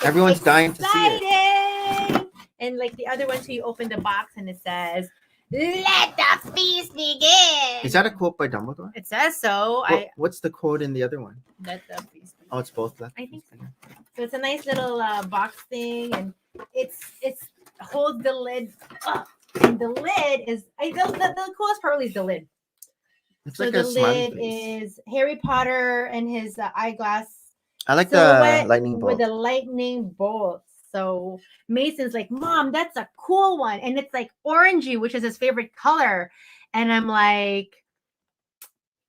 everyone's dying to see it. And like the other one, so you open the box and it says, "Let the feast begin." Is that a quote by Dumbledore? It says so. What's the quote in the other one? Let the feast begin. Oh, it's both. I think so. So it's a nice little box thing, and it's holds the lid up. And the lid is the coolest part really is the lid. It's So like the a smiley lid face. is Harry Potter and his eyeglass. I like silhouette the lightning bolt. with a lightning bolt. So Mason's like, "Mom, that's a cool one," and it's like orangey, which is his favorite color. And I'm like,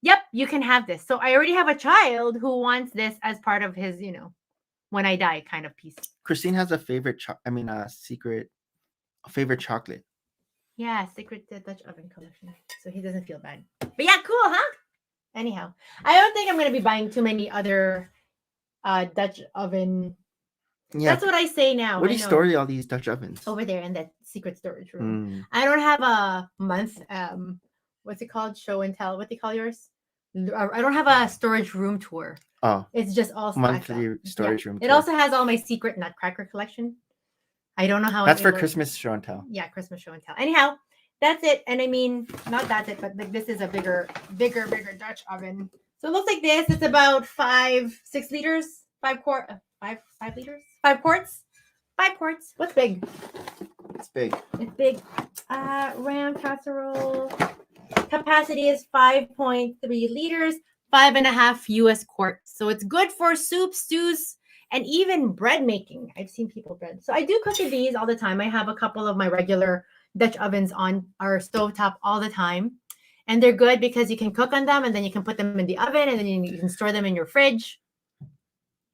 "Yep, you can have this." So I already have a child who wants this as part of his, when I die kind of piece. Christine has a favorite secret favorite chocolate. Yeah, secret Dutch oven collection. So he doesn't feel bad. But yeah, cool, huh? Anyhow, I don't think I'm going to be buying too many other Dutch oven. Yeah. That's what I say now. Where do you store all these Dutch ovens? Over there in that secret storage room. I don't have a month. What's it called? Show and tell. What do you call yours? I don't have a storage room tour. Oh, it's just all monthly storage room. It also has all my secret nutcracker collection. I don't know how. That's for Christmas show and tell. Yeah, Christmas show and tell. Anyhow, that's it. And I mean, not that's it, but like this is a bigger Dutch oven. So it looks like this. It's about 6 liters, 5 liters, 5 quarts. What's big? It's big. It's big. Ram casserole. Capacity is 5.3 liters, 5.5 US quarts. So it's good for soups, stews, and even bread making. I've seen people bread. So I do cook in these all the time. I have a couple of my regular Dutch ovens on our stovetop all the time. And they're good because you can cook on them and then you can put them in the oven and then you can store them in your fridge.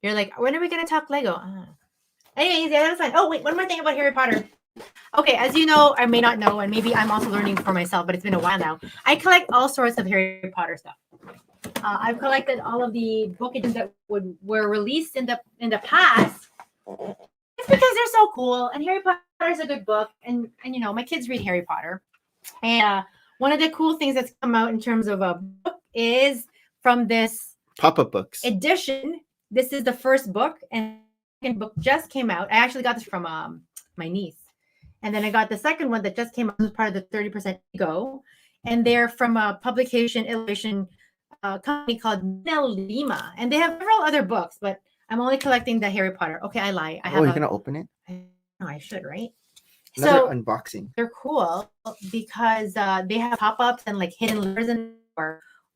You're like, when are we going to talk Lego? Anyways, yeah, that's fine. Oh, wait, one more thing about Harry Potter. Okay, as you know, I may not know, and maybe I'm also learning for myself, but it's been a while now. I collect all sorts of Harry Potter stuff. I've collected all of the book editions that were released in the past. It's because they're so cool, and Harry Potter is a good book, and my kids read Harry Potter. And one of the cool things that's come out in terms of a book is from this PopUp Books edition. This is the first book, and the second book just came out. I actually got this from my niece. And then I got the second one that just came out as part of the 30% Indigo. And they're from a publication illustration company called Lima. And they have several other books, but I'm only collecting the Harry Potter. Okay, I lie. You're going to open it? No, I should, right? Another unboxing. They're cool because they have pop-ups and like hidden letters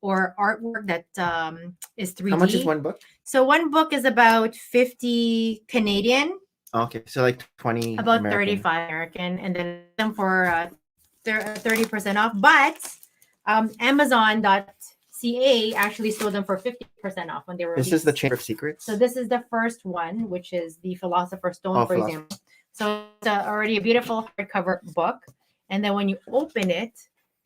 or artwork that is 3D. How much is one book? So one book is about 50 Canadian. Okay, so like 20 about American. 35 American, and then them for 30% off. But Amazon.ca actually sold them for 50% off when they were released. This is the Chamber of Secrets. So this is the first one, which is the Philosopher's Stone, for example. So it's already a beautiful hardcover book, and then when you open it,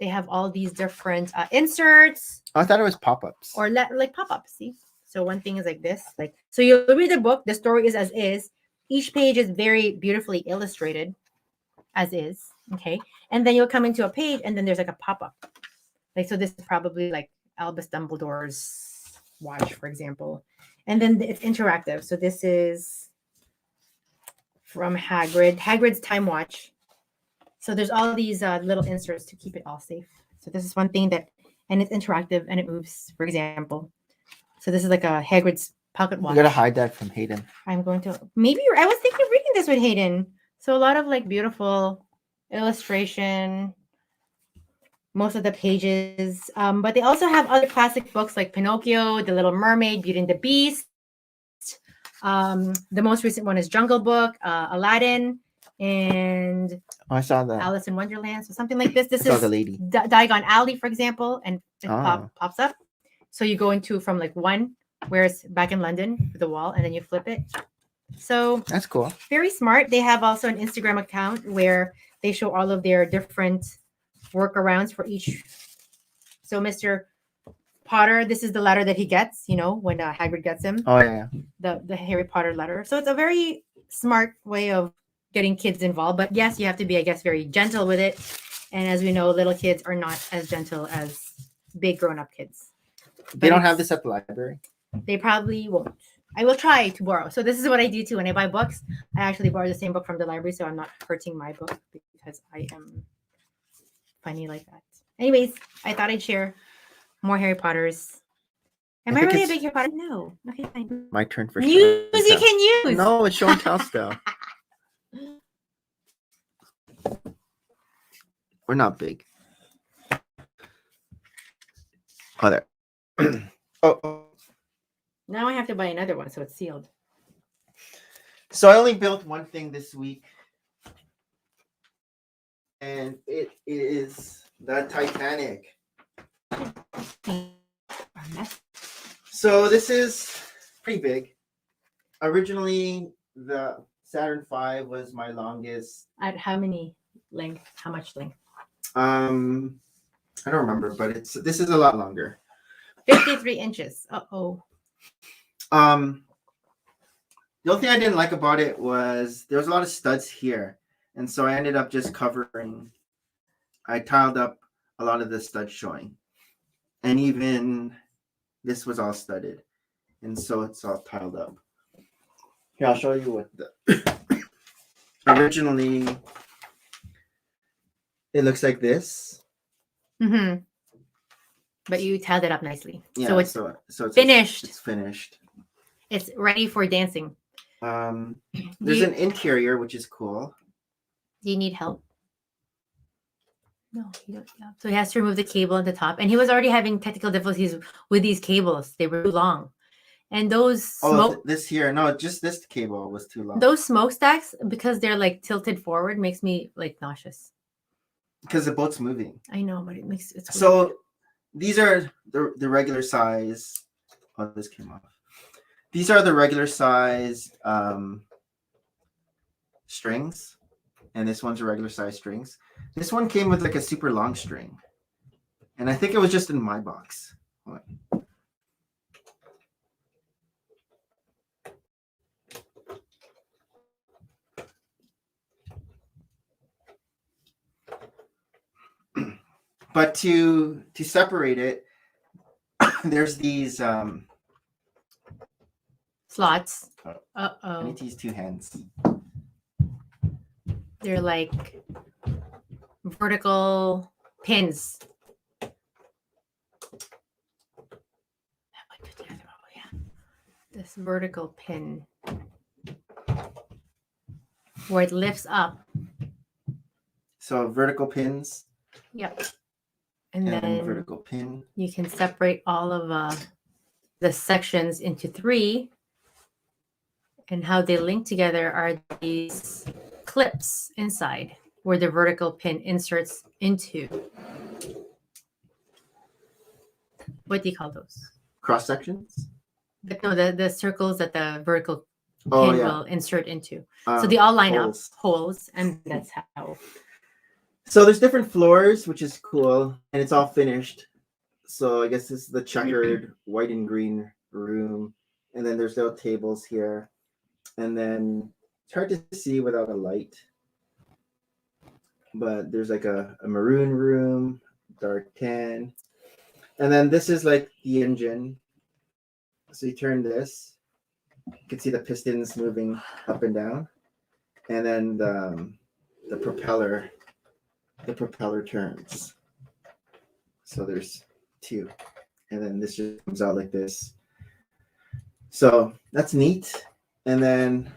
they have all these different inserts. Oh, I thought it was pop-ups. Or like pop-ups. See, so one thing is like this, so you read the book. The story is as is. Each page is very beautifully illustrated, as is, okay? And then you'll come into a page, and then there's like a pop-up. So this is probably like Albus Dumbledore's watch, for example. And then it's interactive. So this is from Hagrid's time watch. So there's all these little inserts to keep it all safe. So this is one thing and it's interactive and it moves, for example. So this is like a Hagrid's pocket watch. You gotta hide that from Hayden. I'm going to I was thinking of reading this with Hayden. So a lot of like beautiful illustration, most of the pages. But they also have other classic books like Pinocchio, The Little Mermaid, Beauty and the Beast. The most recent one is Jungle Book, Aladdin, and I saw that. Alice in Wonderland. So something like this. This I saw is the lady. Diagon Alley, for example, and it Oh. pops up. So you go into from like one where it's back in London with the wall, and then you flip it. So That's cool. very smart. They have also an Instagram account where they show all of their different workarounds for each. So Mr. Potter, this is the letter that he gets, you know, when Hagrid gets him. Oh yeah. The Harry Potter letter. So it's a very smart way of getting kids involved. But yes, you have to be, I guess, very gentle with it. And as we know, little kids are not as gentle as big grown-up kids. They don't have this at the library. They probably won't. I will try to borrow. So this is what I do too. When I buy books, I actually borrow the same book from the library, so I'm not hurting my book because I am funny like that. Anyways, I thought I'd share more Harry Potters. Am I think really a it's- big Harry Potter? No. Okay, fine. My turn for Use show and you tell. can use. No, it's show and tell still. We're not big. Oh, there. Oh. Now I have to buy another one, so it's sealed. So I only built one thing this week, and it is the Titanic. So this is pretty big. Originally, the Saturn V was my longest. At how many length? How much length? I don't remember, but this is a lot longer. 53 inches. Uh-oh. The only thing I didn't like about it was there was a lot of studs here, and so I ended up just covering. I tiled up a lot of the studs showing, and even this was all studded, and so it's all tiled up. Here, I'll show you what the originally it looks like this. Mm-hmm. But you tiled it up nicely. Yeah, so it's so it's finished. It's finished. It's ready for dancing. There's an interior which is cool. Do you need help? No, you don't. Yeah. So he has to remove the cable at the top, and he was already having technical difficulties with these cables. They were too long, and those smoke. This here, no, just this cable was too long. Those smokestacks, because they're like tilted forward, makes me like nauseous. Because the boat's moving. I know, but it makes it's So weird. these are the regular size. Oh, this came off. These are the regular size strings, and this one's a regular size strings. This one came with like a super long string, and I think it was just in my box. But to separate it, there's these Slots. I Uh-oh. need to use two hands. They're like vertical pins. This vertical pin where it lifts up. So vertical pins. Yep. And And then vertical pin. you can separate all of the sections into three. And how they link together are these clips inside where the vertical pin inserts into. What do you call those? Cross sections. But no, the circles that the vertical Oh pin yeah. will insert into. So they all line up holes, and that's how. So there's different floors, which is cool, and it's all finished. So I guess this is the checkered white and green room, and then there's little tables here, and then it's hard to see without a light. But there's like a maroon room, dark tan, and then this is like the engine. So you turn this, you can see the pistons moving up and down, and then the propeller turns. So there's two, and then this just comes out like this. So that's neat. And then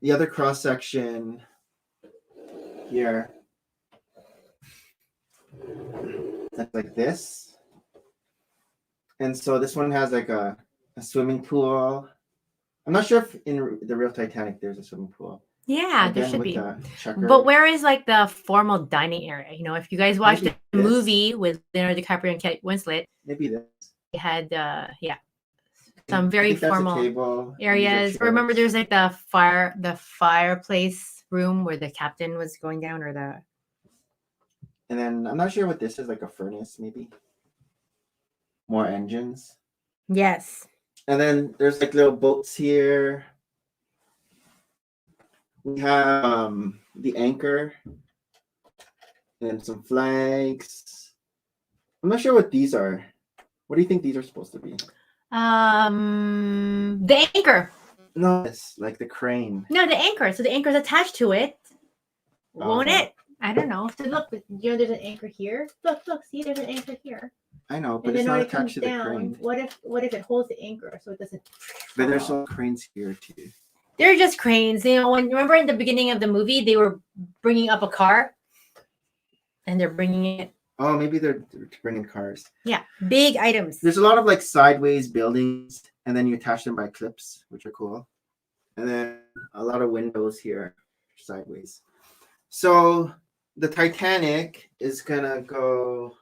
the other cross section here, that's like this. And so this one has like a swimming pool. I'm not sure if in the real Titanic there's a swimming pool. Yeah, there Again, should with be. the checker. But where is like the formal dining area? You know, if you guys watched Maybe the this. movie with Leonardo DiCaprio and Kate Winslet, Maybe this. they had I some very think that's a formal table, and these are areas. Remember, chairs. there's like the fireplace room where the captain was going down, or the And then I'm not sure what this is, like a furnace, maybe. More engines. yes. And then there's like little boats here. We have the anchor and some flags. I'm not sure what these are. What do you think these are supposed to be? The anchor. No, it's like the crane. No, the anchor. So the anchor's attached to it. Won't Uh-huh. it? I don't know. So look, you know, there's an anchor here. Look, see, there's an anchor here. I know, And but then it's when not it comes attached to the down, crane. what if it holds the anchor so it doesn't? But there's fall? some cranes here too. They're just cranes. You know, remember in the beginning of the movie, they were bringing up a car, and they're bringing it. Oh, maybe they're bringing cars. Yeah, big items. There's a lot of like sideways buildings, and then you attach them by clips, which are cool. And then a lot of windows here, sideways. So the Titanic is gonna go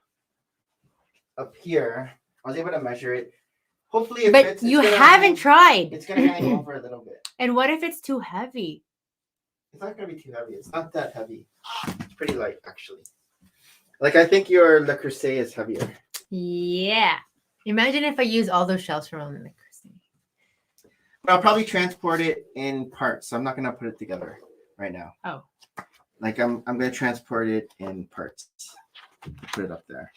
up here. I was able to measure it. Hopefully it But fits. you haven't tried. It's gonna hang over a little bit. And what if it's too heavy? It's not gonna be too heavy. It's not that heavy. It's pretty light, actually. Like, I think your Le Creuset is heavier. Yeah. Imagine if I use all those shells from the Christine. But I'll probably transport it in parts. So I'm not gonna put it together right now. Oh. Like I'm gonna transport it in parts. Put it up there.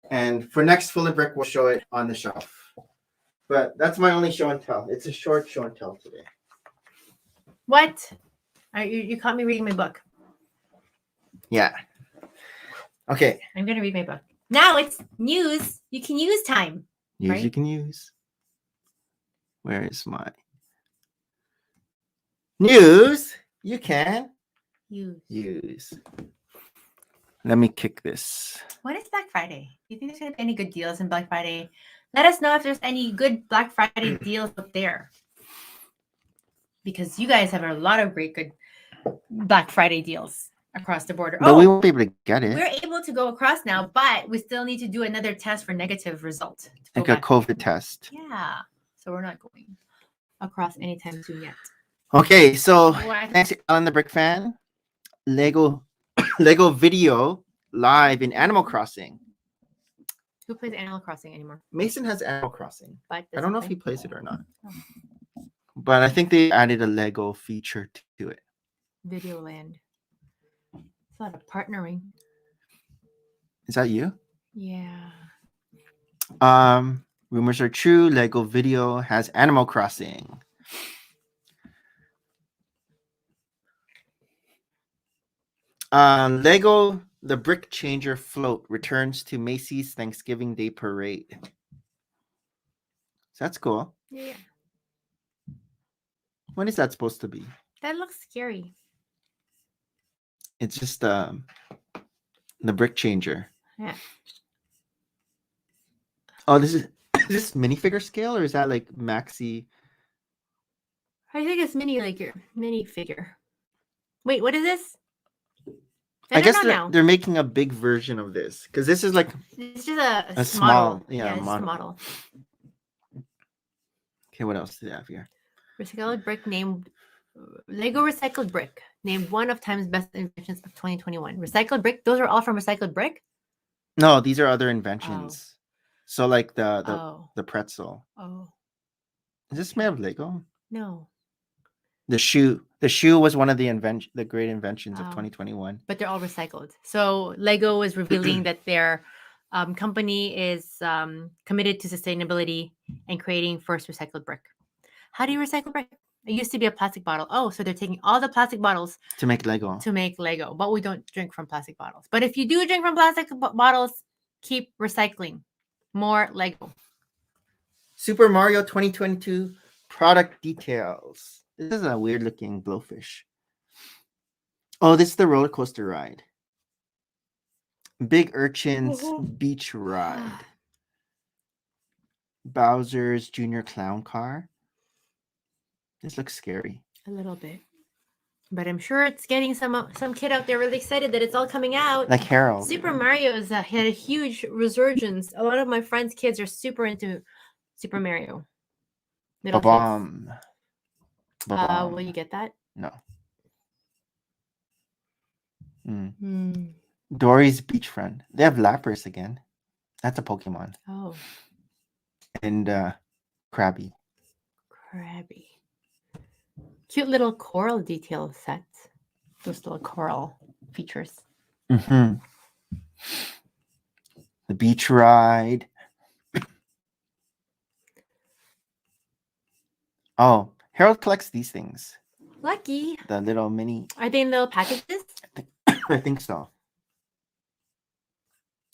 And for next Full of Brick, we'll show it on the shelf. But that's my only show and tell. It's a short show and tell today. What? You caught me reading my book. Yeah. Okay. I'm going to read my book. Now it's news. You can use time. News Right? you can use. Where is my news? You can use. Let me kick this. What is Black Friday? Do you think there's going to be any good deals in Black Friday? Let us know if there's any good Black Friday deals up there. Because you guys have a lot of great good Black Friday deals across the border. But we won't be able to get it. We're able to go across now, but we still need to do another test for negative result. to go Like a back. COVID test. Yeah. So we're not going across anytime soon yet. Okay, so What? thanks, Alan the Brick fan. Lego Video live in Animal Crossing. Who plays Animal Crossing anymore? Mason has Animal Crossing. But I don't know if doesn't he play. plays it or not. Oh. But I think they added a Lego feature to it. Videoland. It's a lot of partnering. Is that you? Yeah. Rumors are true. Lego Video has Animal Crossing. Lego The Brick Changer float returns to Macy's Thanksgiving Day Parade. So that's cool. Yeah. When is that supposed to be? That looks scary. It's just the Brick Changer. Yeah. Oh, is this minifigure scale or is that like maxi? I think it's like your mini figure. Wait, what is this? I guess don't know now. they're making a big version of this because this is like It's just a small, model. yeah, it's model. a model. Okay. What else do they have here? Recycled brick named Lego recycled brick named one of Time's best inventions of 2021. Recycled brick. Those are all from recycled brick. No, these are other inventions. So like the Oh. pretzel. Oh Is this made of Lego? no, The shoe was one of the great inventions of Oh. 2021. but they're all recycled. So Lego is revealing that their company is committed to sustainability and creating first recycled brick. How do you recycle brick? It used to be a plastic bottle. Oh, so they're taking all the plastic bottles To make Lego. to make Lego, but we don't drink from plastic bottles. But if you do drink from plastic bottles, keep recycling more Lego. Super Mario 2022 product details. This is a weird looking blowfish. Oh, this is the roller coaster ride. Big Urchin's Beach Ride. Bowser's Junior Clown Car. This looks scary. A little bit. But I'm sure it's getting some kid out there really excited that it's all coming out. Like Harold. Super Mario's had a huge resurgence. A lot of my friends' kids are super into Super Mario. Middle kids. Ba-bomb. Will you get that? No. Hmm. Dory's Beachfront. They have Lapras again. That's a Pokemon. Oh, And Krabby. Krabby. Cute little coral detail sets. Those little coral features. Mm-hmm. The beach ride. Oh, Harold collects these things. Lucky. The little mini. Are they in little packages? I think so.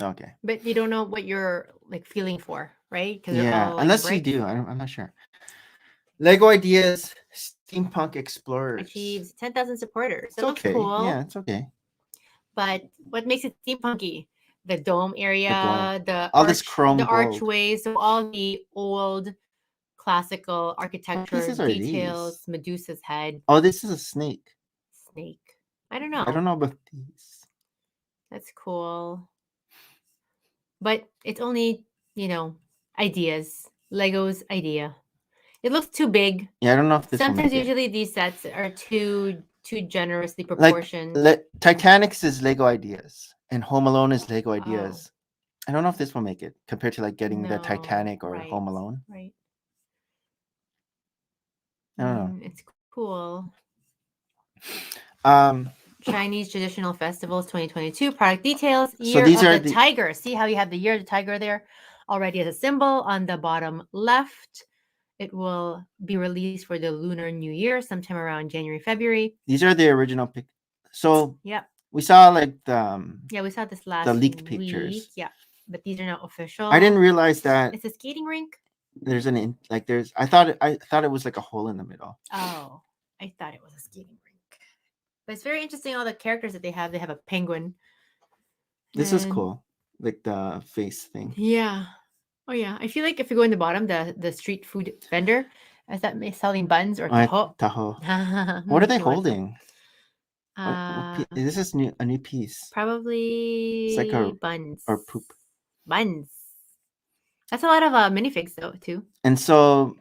Okay. But you don't know what you're like feeling for, right? Because Yeah, unless you do. I'm not sure. Lego Ideas Steampunk Explorers. Achieves 10,000 supporters. It's That looks okay. cool. Yeah, it's okay. But what makes it steampunky? The dome area, All this chrome the gold. archways, so all the old classical architecture pieces are details, these? Medusa's head, Oh, this is a snake. snake. I don't know. I don't know about these. That's cool. But it's only, ideas. Lego's idea. It looks too big. Yeah, I don't know if this will Sometimes make it. usually these sets are too generously proportioned. Titanic's is Lego Ideas, and Home Alone is Lego Oh. Ideas. I don't know if this will make it compared to like getting the No, Titanic or right, Home Alone. Right. I don't know. It's cool. Um, Chinese Traditional Festivals 2022 product details. So Year these of are the the- Tiger. See how you have the Year of the Tiger there already as a symbol on the bottom left. It will be released for the Lunar New Year sometime around January, February. these are the original pic. So Yep. we saw like the Yeah, we saw this last leaked week. pictures. Yeah, but these are not official. I didn't realize that It's a skating rink. there's I thought it was like a hole in the middle. Oh, I thought it was a skating rink. But it's very interesting. All the characters that they have. They have a penguin. This is And- cool, like the face thing. Yeah. Oh yeah. I feel like if you go in the bottom, the street food vendor is that selling buns or taho. Tahoe. What are they holding? This is a new piece. Probably It's like a- buns or poop. Buns. That's a lot of minifigs though too. And so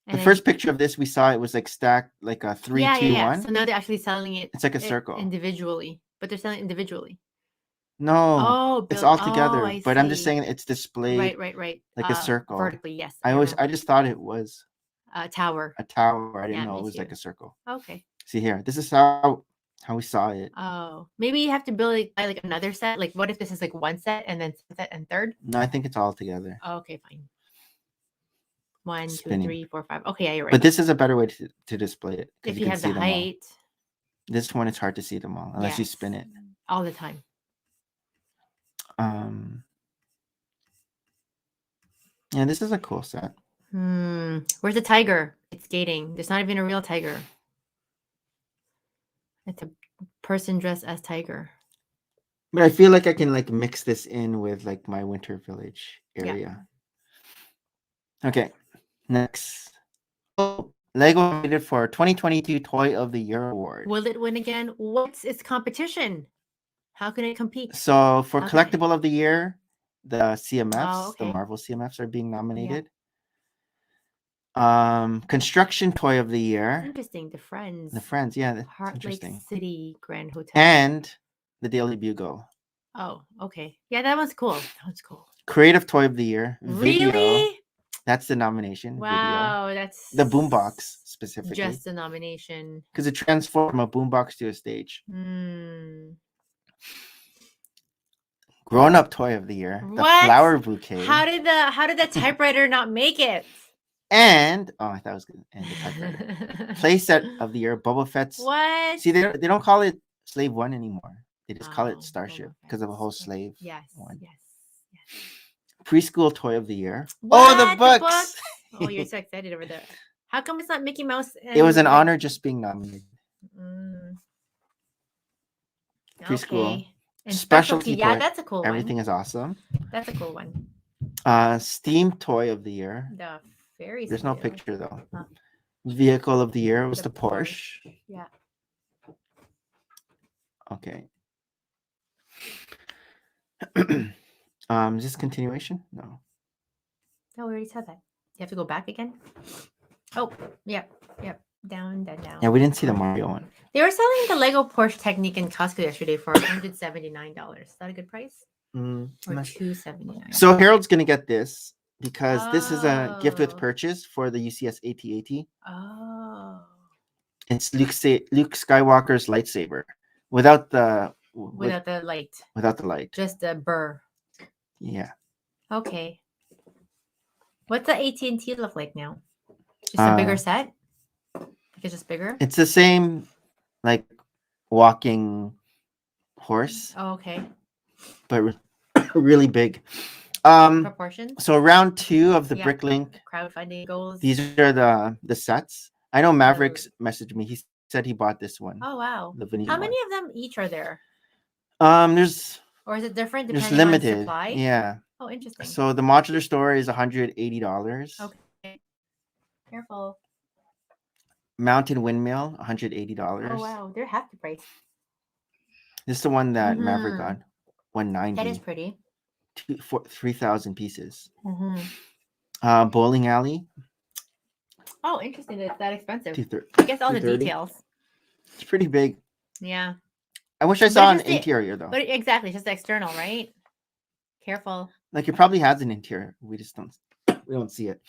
And the then- first picture of this we saw, it was like stacked like a 3, 2, 1. So now they're actually selling it. It's like a circle. Individually, but they're selling individually. No, it's all together. I but I'm just see. saying it's displayed right. like a circle. Vertically, yes. I just thought it was tower. a tower. I didn't Yeah, know me it was like too. a circle. Okay. See here, this is how we saw it. Oh, maybe you have to build like another set. Like, what if this is like one set and then set and third? No, I think it's all together. Oh, okay, fine. 1, 2, Spinning. 3, 4, 5. Okay, yeah, you're right. But this is a better way to display it. 'cause if you can have see the them all. height, This one it's hard to see them all unless you yes, spin it. all the time. Yeah, this is a cool set. Where's the tiger? It's skating. There's not even a real tiger. It's a person dressed as tiger. But I feel like I can like mix this in with like my Winter Village area. Okay, next. Oh, Lego nominated for 2022 Toy of the Year award. Will it win again? What's its competition? How can it compete? So for Okay. collectible of the year, the CMFs, the okay. Marvel CMFs are being nominated. Construction Toy of the year, Interesting. The Friends. the Friends, yeah, that's Heart Lake interesting. City Grand Hotel. And the Daily Bugle. Oh, okay. Yeah, that one's cool. That one's cool. Creative Toy of the Year, video. Really? That's the nomination. Wow, that's Video. The boombox specifically, just a nomination. because it transformed from a boombox to a stage. Grown-up toy of the year, the What? flower bouquet. How did the typewriter not make it? And I thought it was good. And the typewriter. Playset of the year, Boba Fett's. What? See, they don't call it Slave 1 anymore. They just call Oh, it Starship Boba because of a whole Fett's. slave Yes. one. Yes. Preschool toy of the year. What? Oh, the The books. Oh, you're so excited over there. How come it's not Mickey Mouse? It was an like- honor just being nominated. Mm. Preschool. Okay. And Specialty Yeah, toy. that's a cool Everything one. is awesome. That's a cool one. Steam toy of the year. The fairies. There's no wheel. picture though. Huh. Vehicle of the year was The the Porsche. Yeah. Okay. Is this continuation? No. No, we already said that. You have to go back again. Oh, yep. Down. Yeah, we didn't see the Mario one. They were selling the Lego Porsche Technique in Costco yesterday for $179. Is that a good price? Or $279? So Harold's gonna get this because this is a gift with Oh. purchase for the UCS AT-AT. Oh. It's Luke Skywalker's lightsaber without the Without the light. without the light. Just a burr. Yeah. Okay. What's the AT&T look like now? Just a bigger set? Like it's just bigger? It's the same like walking horse, Oh, okay. but really big. Proportions? So round 2 of the Yeah. Bricklink. Crowdfunding goals. These are the sets. I know Mavericks messaged me. He said he bought this one. Oh, wow. The vanilla How many one. of them each are there? There's Or is it different there's depending on limited. supply? Yeah. Oh, interesting. So the modular store is $180. Okay. Careful. Mountain windmill, $180. Oh, wow. They're half the price. This is the one that Maverick Mhm. got. $190. That is pretty. 3,000 pieces. Mm-hmm. Bowling alley. Oh, interesting that it's that expensive. 230. I guess all the 230. details. It's pretty big. Yeah. I wish I But saw it's an just the- interior though. But exactly, just the external, right? Careful. Like it probably has an interior. We just don't see it.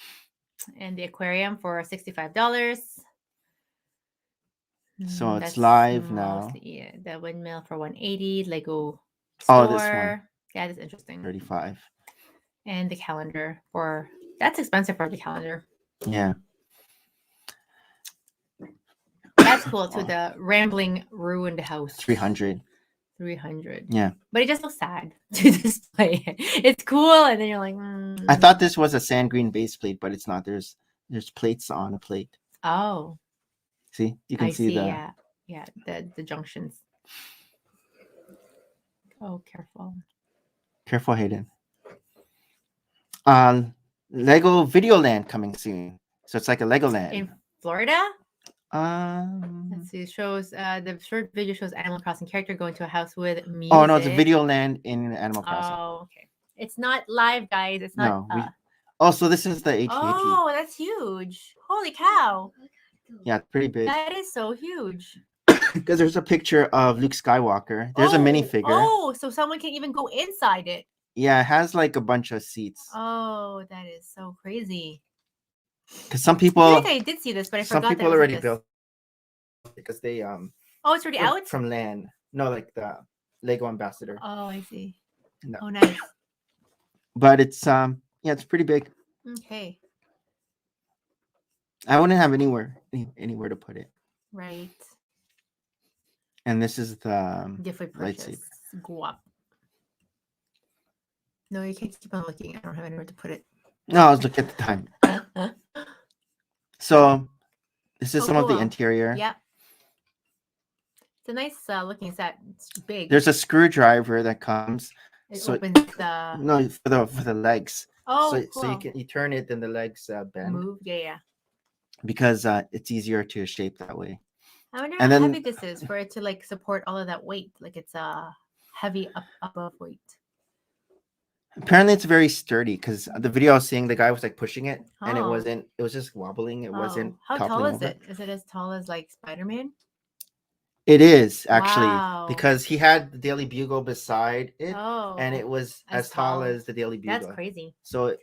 And the aquarium for $65. So it's That's live now. mostly- Yeah, the windmill for $180. Lego Oh, store. this one. Yeah, that's interesting. 35. And the calendar that's expensive for the calendar. Yeah. That's cool too. The rambling ruined house. 300. 300. Yeah. But it just looks sad to display it. It's cool, and then you're like, I thought this was a sand green base plate, but it's not. There's plates on a plate. Oh, See? You can I see the yeah, the junctions. Oh, careful. Careful, Hayden. Lego Videoland coming soon. So it's like a Legoland. In Florida? Um Let's see. It shows the short video shows Animal Crossing character going to a house with music. Oh no, it's a Videoland in Animal Crossing. Oh, okay. It's not live, guys. It's not. Oh, so this is the AT&T. Oh, that's huge! Holy cow! Yeah, it's pretty big. That is so huge. Because there's a picture of Luke Skywalker. There's a minifigure. Oh, so someone can even go inside it. Yeah, it has like a bunch of seats. Oh, that is so crazy. Because some I people, feel like I did see this, but I some forgot. people that it was already this. built because they Oh, it's already out. from LAN. No, like the Lego Ambassador. Oh, I see. No. Oh, nice. But it's yeah, it's pretty big. Okay, I wouldn't have anywhere to put it. right. And this is the Gift with purchase. Guap. No, you can't keep on looking. I don't have anywhere to put it. No, I was looking at the time. So this is Oh, some of the cool. interior. Yeah. It's a nice looking set. It's big. There's a screwdriver that comes. It so- opens the. No, for the legs. Oh, so cool. you turn it, then the legs bend Move. Yeah. because it's easier to shape that way. I wonder And how then- heavy this is for it to like support all of that weight. Like it's heavy above weight. Apparently, it's very sturdy because the video I was seeing, the guy was like pushing it, and it Oh. wasn't. It was just wobbling. It wasn't. How tall toppling is over. it? Is it as tall as like Spider-Man? It is actually Wow. because he had the Daily Bugle beside it, Oh, and it was as as tall tall. as the Daily Bugle. that's crazy. So,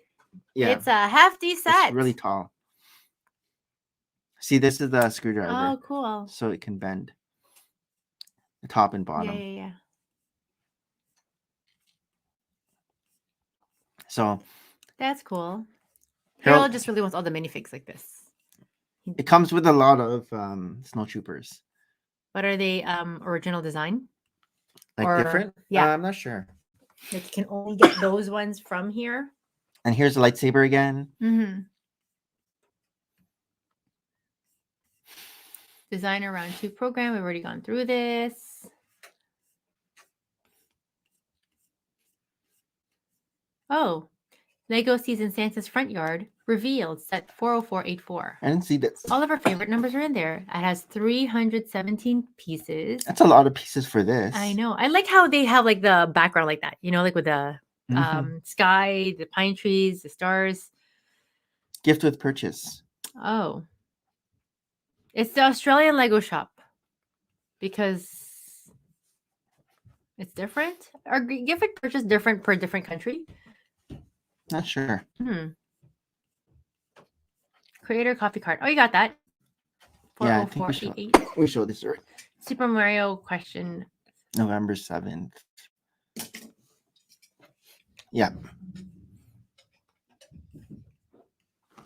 yeah, It's a hefty set. it's really tall. See, this is the screwdriver, Oh, cool. so it can bend the top and bottom. Yeah. So That's cool. Harold- Harold just really wants all the minifigs like this. it comes with a lot of snow troopers. But are they original design? Like Or- different? yeah. I'm not sure. Like you can only get those ones from here. And here's a lightsaber again. Mm-hmm. Designer round 2 program. We've already gone through this. Oh, Lego Season Santa's front yard revealed set 40484. I didn't see this. All of our favorite numbers are in there. It has 317 pieces. That's a lot of pieces for this. I know. I like how they have like the background like that. You know, like with the Mhm. sky, the pine trees, the stars. Gift with purchase. Oh. It's the Australian Lego shop because it's different. Are gift with purchase different per different country? Not sure. Creator coffee card. Oh, you got that. Yeah, I think we should. 40488. We showed this already. Super Mario question. November 7th. Yeah.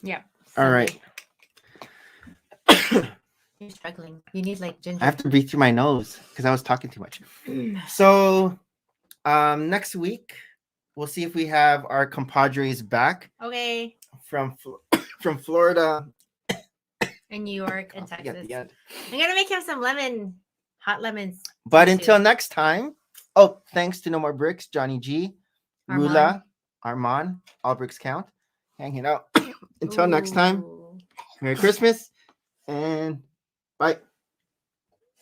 Yeah. All right. You're struggling. You need like ginger. I have to breathe through my nose because I was talking too much. So next week we'll see if we have our compadres back Okay. from Florida. In New York and Coffee at Texas. the end. I'm gonna make him some hot lemons. But too. until next time, oh, thanks to No More Bricks, Johnny G, Armand. Rula, Armand, All Bricks Count, hanging out. Until next time, Ooh. Merry Christmas and bye.